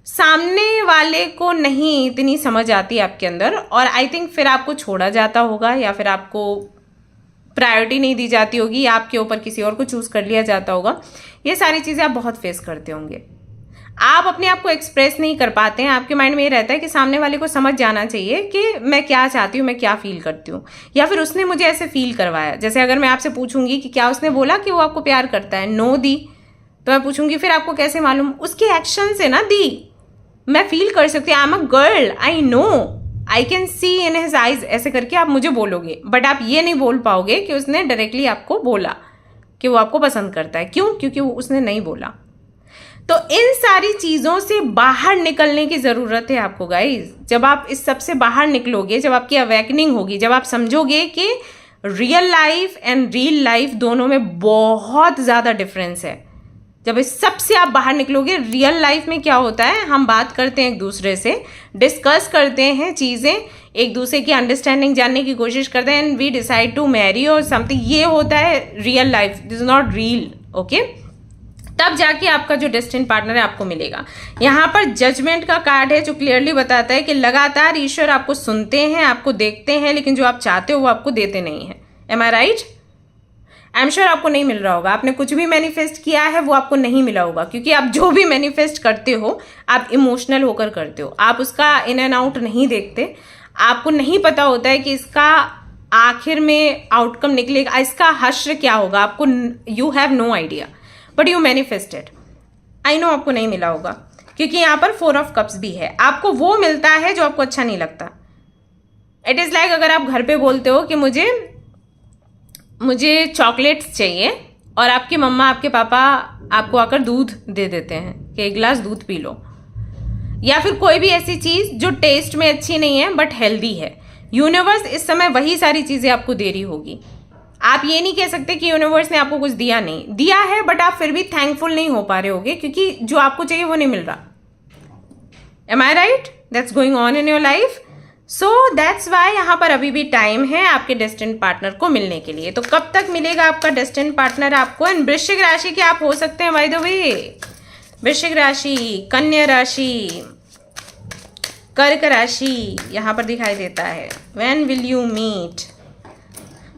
[SPEAKER 1] सामने वाले को नहीं इतनी समझ आती आपके अंदर, और आई थिंक फिर आपको छोड़ा जाता होगा या फिर आपको प्रायोरिटी नहीं दी जाती होगी, आपके ऊपर किसी और को चूज कर लिया जाता होगा। ये सारी चीज़ें आप बहुत फेस करते होंगे। आप अपने आप को एक्सप्रेस नहीं कर पाते हैं, आपके माइंड में ये रहता है कि सामने वाले को समझ जाना चाहिए कि मैं क्या चाहती हूँ, मैं क्या फील करती हूँ, या फिर उसने मुझे ऐसे फील करवाया। जैसे अगर मैं आपसे पूछूंगी कि क्या उसने बोला कि वो आपको प्यार करता है, नो दी, तो मैं पूछूंगी फिर आपको कैसे मालूम, उसके एक्शन से ना दी, मैं फील कर सकती हूँ, I am a girl, I know, I can see in his eyes, ऐसे करके आप मुझे बोलोगे। बट आप ये नहीं बोल पाओगे कि उसने डायरेक्टली आपको बोला कि वो आपको पसंद करता है। क्यों? क्योंकि वो उसने नहीं बोला। तो इन सारी चीज़ों से बाहर निकलने की ज़रूरत है आपको गाइज। जब आप इस सब से बाहर निकलोगे, जब आपकी अवेकनिंग होगी, जब आप समझोगे कि real life and reel life दोनों में बहुत ज़्यादा डिफरेंस है, जब इस सब से आप बाहर निकलोगे, रियल लाइफ में क्या होता है, हम बात करते हैं एक दूसरे से, डिस्कस करते हैं चीज़ें, एक दूसरे की अंडरस्टैंडिंग जानने की कोशिश करते हैं, and we decide to marry और समथिंग। ये होता है real life, this is not reel, okay. तब जाके आपका जो डेस्टिनी पार्टनर है आपको मिलेगा। यहाँ पर जजमेंट का कार्ड है जो क्लियरली बताता है कि लगातार ईश्वर आपको सुनते हैं, आपको देखते हैं, लेकिन जो आप चाहते हो वो आपको देते नहीं है। Am I right? I am sure आपको नहीं मिल रहा होगा। आपने कुछ भी मैनिफेस्ट किया है वो आपको नहीं मिला होगा, क्योंकि आप जो भी मैनिफेस्ट करते हो आप इमोशनल होकर करते हो, आप उसका इन एंड आउट नहीं देखते। आपको नहीं पता होता है कि इसका आखिर में आउटकम निकलेगा, इसका हश्र क्या होगा, आपको you have no idea, but you manifested. I know आपको नहीं मिला होगा, क्योंकि यहाँ पर 4 ऑफ कप्स भी है। आपको वो मिलता है जो आपको अच्छा नहीं लगता। इट इज़ लाइक अगर आप घर पे बोलते हो कि मुझे चॉकलेट्स चाहिए, और आपकी मम्मा आपके पापा आपको आकर दूध दे देते हैं कि एक गिलास दूध पी लो, या फिर कोई भी ऐसी चीज़ जो टेस्ट में अच्छी नहीं है बट हेल्दी है। यूनिवर्स इस समय वही सारी चीज़ें आपको दे रही होगी। आप ये नहीं कह सकते कि यूनिवर्स ने आपको कुछ दिया नहीं, दिया है, बट आप फिर भी थैंकफुल नहीं हो पा रहे होगे, क्योंकि जो आपको चाहिए वो नहीं मिल रहा। Am I right? That's going on in your life. So that's why यहाँ पर अभी भी टाइम है आपके डेस्टिनी पार्टनर को मिलने के लिए। तो कब तक मिलेगा आपका डेस्टिनी पार्टनर आपको? एंड वृश्चिक राशि के आप हो सकते हैं बाय द वे, वृश्चिक राशि, कन्या राशि, कर्क राशि यहाँ पर दिखाई देता है। When will you meet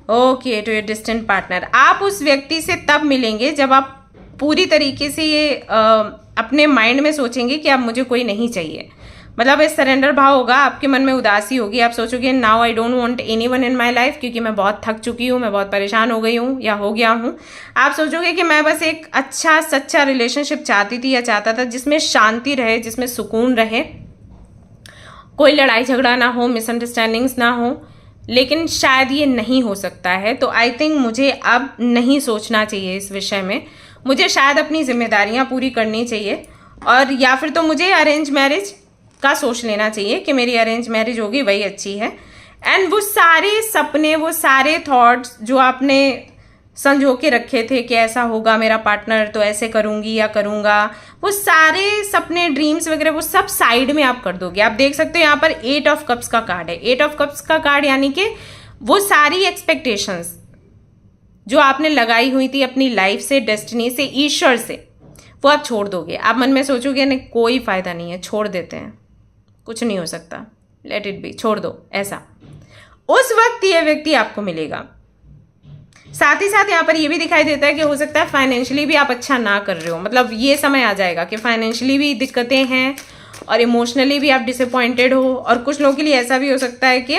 [SPEAKER 1] okay to your destiny partner? आप उस व्यक्ति से तब मिलेंगे जब आप पूरी तरीके से ये अपने माइंड में सोचेंगे कि अब मुझे कोई नहीं चाहिए। मतलब एक सरेंडर भाव होगा, आपके मन में उदासी होगी, आप सोचोगे now I don't want anyone in my life, क्योंकि मैं बहुत थक चुकी हूँ, मैं बहुत परेशान हो गई हूँ या हो गया हूँ। आप सोचोगे कि मैं बस एक अच्छा सच्चा रिलेशनशिप चाहती थी या चाहता था जिसमें शांति रहे, जिसमें सुकून रहे, कोई लड़ाई झगड़ा ना हो, मिसअंडरस्टैंडिंग्स ना हो, लेकिन शायद ये नहीं हो सकता है। तो आई थिंक मुझे अब नहीं सोचना चाहिए इस विषय में, मुझे शायद अपनी जिम्मेदारियां पूरी करनी चाहिए, और या फिर तो मुझे अरेंज मैरिज का सोच लेना चाहिए कि मेरी अरेंज मैरिज होगी वही अच्छी है। एंड वो सारे सपने, वो सारे थॉट्स जो आपने संजो के रखे थे कि ऐसा होगा मेरा पार्टनर तो ऐसे करूंगी या करूंगा, वो सारे सपने, ड्रीम्स वगैरह वो सब साइड में आप कर दोगे। आप देख सकते हो यहाँ पर 8 ऑफ कप्स का कार्ड है। 8 ऑफ कप्स का कार्ड यानी कि वो सारी एक्सपेक्टेशंस जो आपने लगाई हुई थी अपनी लाइफ से, डेस्टिनी से, ईश्वर से, वो आप छोड़ दोगे। आप मन में सोचोगे नहीं कोई फायदा नहीं है, छोड़ देते हैं, कुछ नहीं हो सकता, लेट इट बी, छोड़ दो, ऐसा। उस वक्त ये व्यक्ति आपको मिलेगा। साथ ही साथ यहाँ पर ये भी दिखाई देता है कि हो सकता है फाइनेंशियली भी आप अच्छा ना कर रहे हो। मतलब ये समय आ जाएगा कि फाइनेंशियली भी दिक्कतें हैं और इमोशनली भी आप डिसअपॉइंटेड हो। और कुछ लोगों के लिए ऐसा भी हो सकता है कि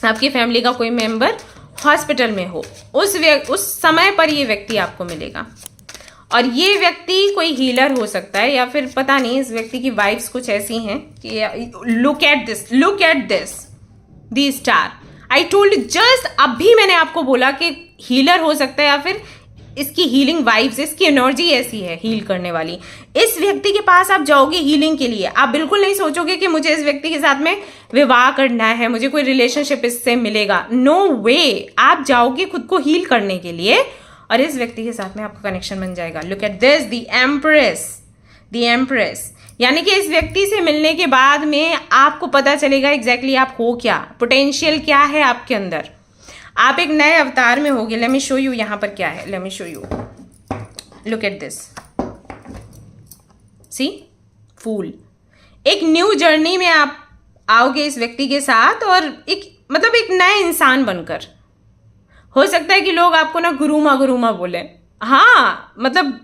[SPEAKER 1] आपकी फैमिली का कोई मेंबर हॉस्पिटल में हो, उस समय पर ये व्यक्ति आपको मिलेगा। और ये व्यक्ति कोई हीलर हो सकता है, या फिर पता नहीं, इस व्यक्ति की वाइब्स कुछ ऐसी हैं कि look at this the star. I told just अभी मैंने आपको बोला कि हीलर हो सकता है, या फिर इसकी हीलिंग वाइब्स, इसकी एनर्जी ऐसी है हील करने वाली। इस व्यक्ति के पास आप जाओगे हीलिंग के लिए, आप बिल्कुल नहीं सोचोगे कि मुझे इस व्यक्ति के साथ में विवाह करना है, मुझे कोई रिलेशनशिप इससे मिलेगा। नो वे, आप जाओगे खुद को हील करने के लिए और इस व्यक्ति के साथ में आपका कनेक्शन बन जाएगा। Look at this, the empress. यानी कि इस व्यक्ति से मिलने के बाद में आपको पता चलेगा एग्जैक्टली आप हो क्या, पोटेंशियल क्या है आपके अंदर, आप एक नए अवतार में होगे। लेट मी शो यू यहाँ पर क्या है, let me show you, look at this, see फूल। एक न्यू जर्नी में आप आओगे इस व्यक्ति के साथ और एक मतलब एक नए इंसान बनकर। हो सकता है कि लोग आपको ना गुरुमा गुरुमा बोले, हाँ मतलब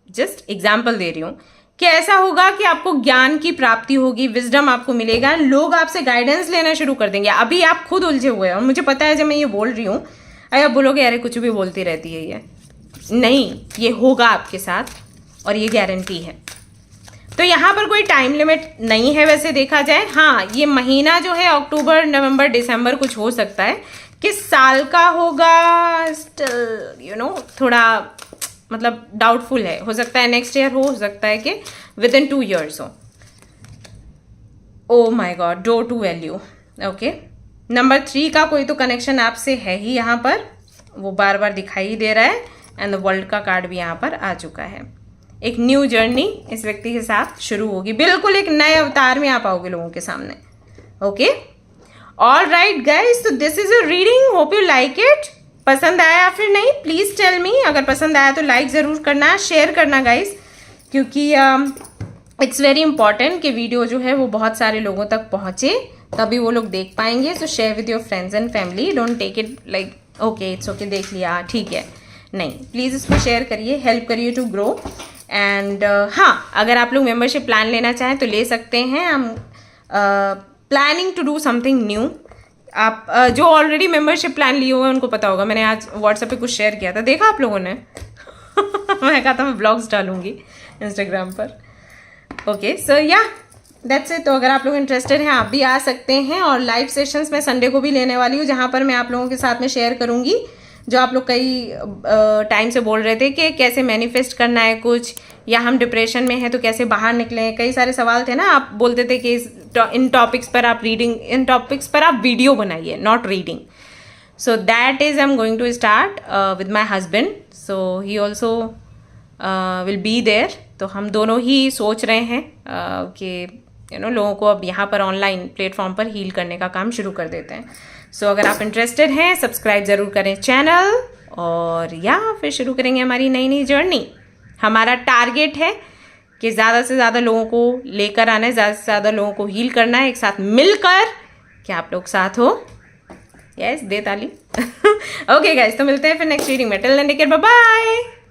[SPEAKER 1] जस्ट एग्जाम्पल दे रही हूँ कि ऐसा होगा कि आपको ज्ञान की प्राप्ति होगी, विजडम आपको मिलेगा, लोग आपसे गाइडेंस लेना शुरू कर देंगे। अभी आप खुद उलझे हुए हैं और मुझे पता है जब मैं ये बोल रही हूँ अरे आप बोलोगे अरे कुछ भी बोलती रहती है ये, नहीं, ये होगा आपके साथ और ये गारंटी है। तो यहाँ पर कोई टाइम लिमिट नहीं है वैसे देखा जाए। हाँ, ये महीना जो है अक्टूबर नवंबर दिसंबर कुछ हो सकता है, किस साल का होगा स्टिल यू नो थोड़ा मतलब डाउटफुल है। हो सकता है नेक्स्ट ईयर हो सकता है कि विद इन 2 years हो। Oh my God, door to value, okay. Number 3 का कोई तो कनेक्शन आपसे है ही यहाँ पर, वो बार बार दिखाई दे रहा है। एंड द वर्ल्ड का कार्ड भी यहाँ पर आ चुका है। एक न्यू जर्नी इस व्यक्ति के साथ शुरू होगी, बिल्कुल एक नए अवतार में आप आओगे लोगों के सामने, ओके। ऑल राइट गाइज, तो this is your reading, hope you like it. पसंद आया फिर नहीं, प्लीज़ टेल मी। अगर पसंद आया तो लाइक ज़रूर करना, शेयर करना गाइज, क्योंकि इट्स वेरी इंपॉर्टेंट कि वीडियो जो है वो बहुत सारे लोगों तक पहुँचे, तभी वो लोग देख पाएंगे। So share with your friends and family, don't take it like okay it's okay देख लिया ठीक है, नहीं, प्लीज़ इसको शेयर करिए, हेल्प करिए टू ग्रो। एंड हाँ, अगर आप लोग मेम्बरशिप प्लान लेना चाहें तो ले सकते हैं। हम planning to do something new. आप जो ऑलरेडी मेंबरशिप प्लान लिए हुए हैं उनको पता होगा, मैंने आज व्हाट्सएप पे कुछ शेयर किया था, देखा आप लोगों ने? मैं कहा था मैं ब्लॉग्स डालूंगी इंस्टाग्राम पर, ओके। सो या दैट्स इट। तो अगर आप लोग इंटरेस्टेड हैं आप भी आ सकते हैं। और लाइव सेशंस मैं संडे को भी लेने वाली हूँ, जहाँ पर मैं आप लोगों के साथ में शेयर करूँगी जो आप लोग कई टाइम से बोल रहे थे कि कैसे मैनिफेस्ट करना है कुछ, या हम डिप्रेशन में हैं तो कैसे बाहर निकलें। कई सारे सवाल थे ना, आप बोलते थे कि इन टॉपिक्स पर आप वीडियो बनाइए, not reading. So that is I am going to start with my husband, so he also will be there. तो हम दोनों ही सोच रहे हैं कि लोगों को अब यहाँ पर ऑनलाइन प्लेटफॉर्म पर हील करने का काम शुरू कर देते हैं। सो अगर आप इंटरेस्टेड हैं सब्सक्राइब ज़रूर करें चैनल, और या फिर शुरू करेंगे हमारी नई नई जर्नी। हमारा टारगेट है कि ज़्यादा से ज़्यादा लोगों को लेकर आना है, ज़्यादा से ज़्यादा लोगों को हील करना है, एक साथ मिलकर। क्या आप लोग साथ हो? यस, दे ताली। ओके गाइस, तो मिलते हैं फिर नेक्स्ट रीडिंग में। Till then take care, bye bye.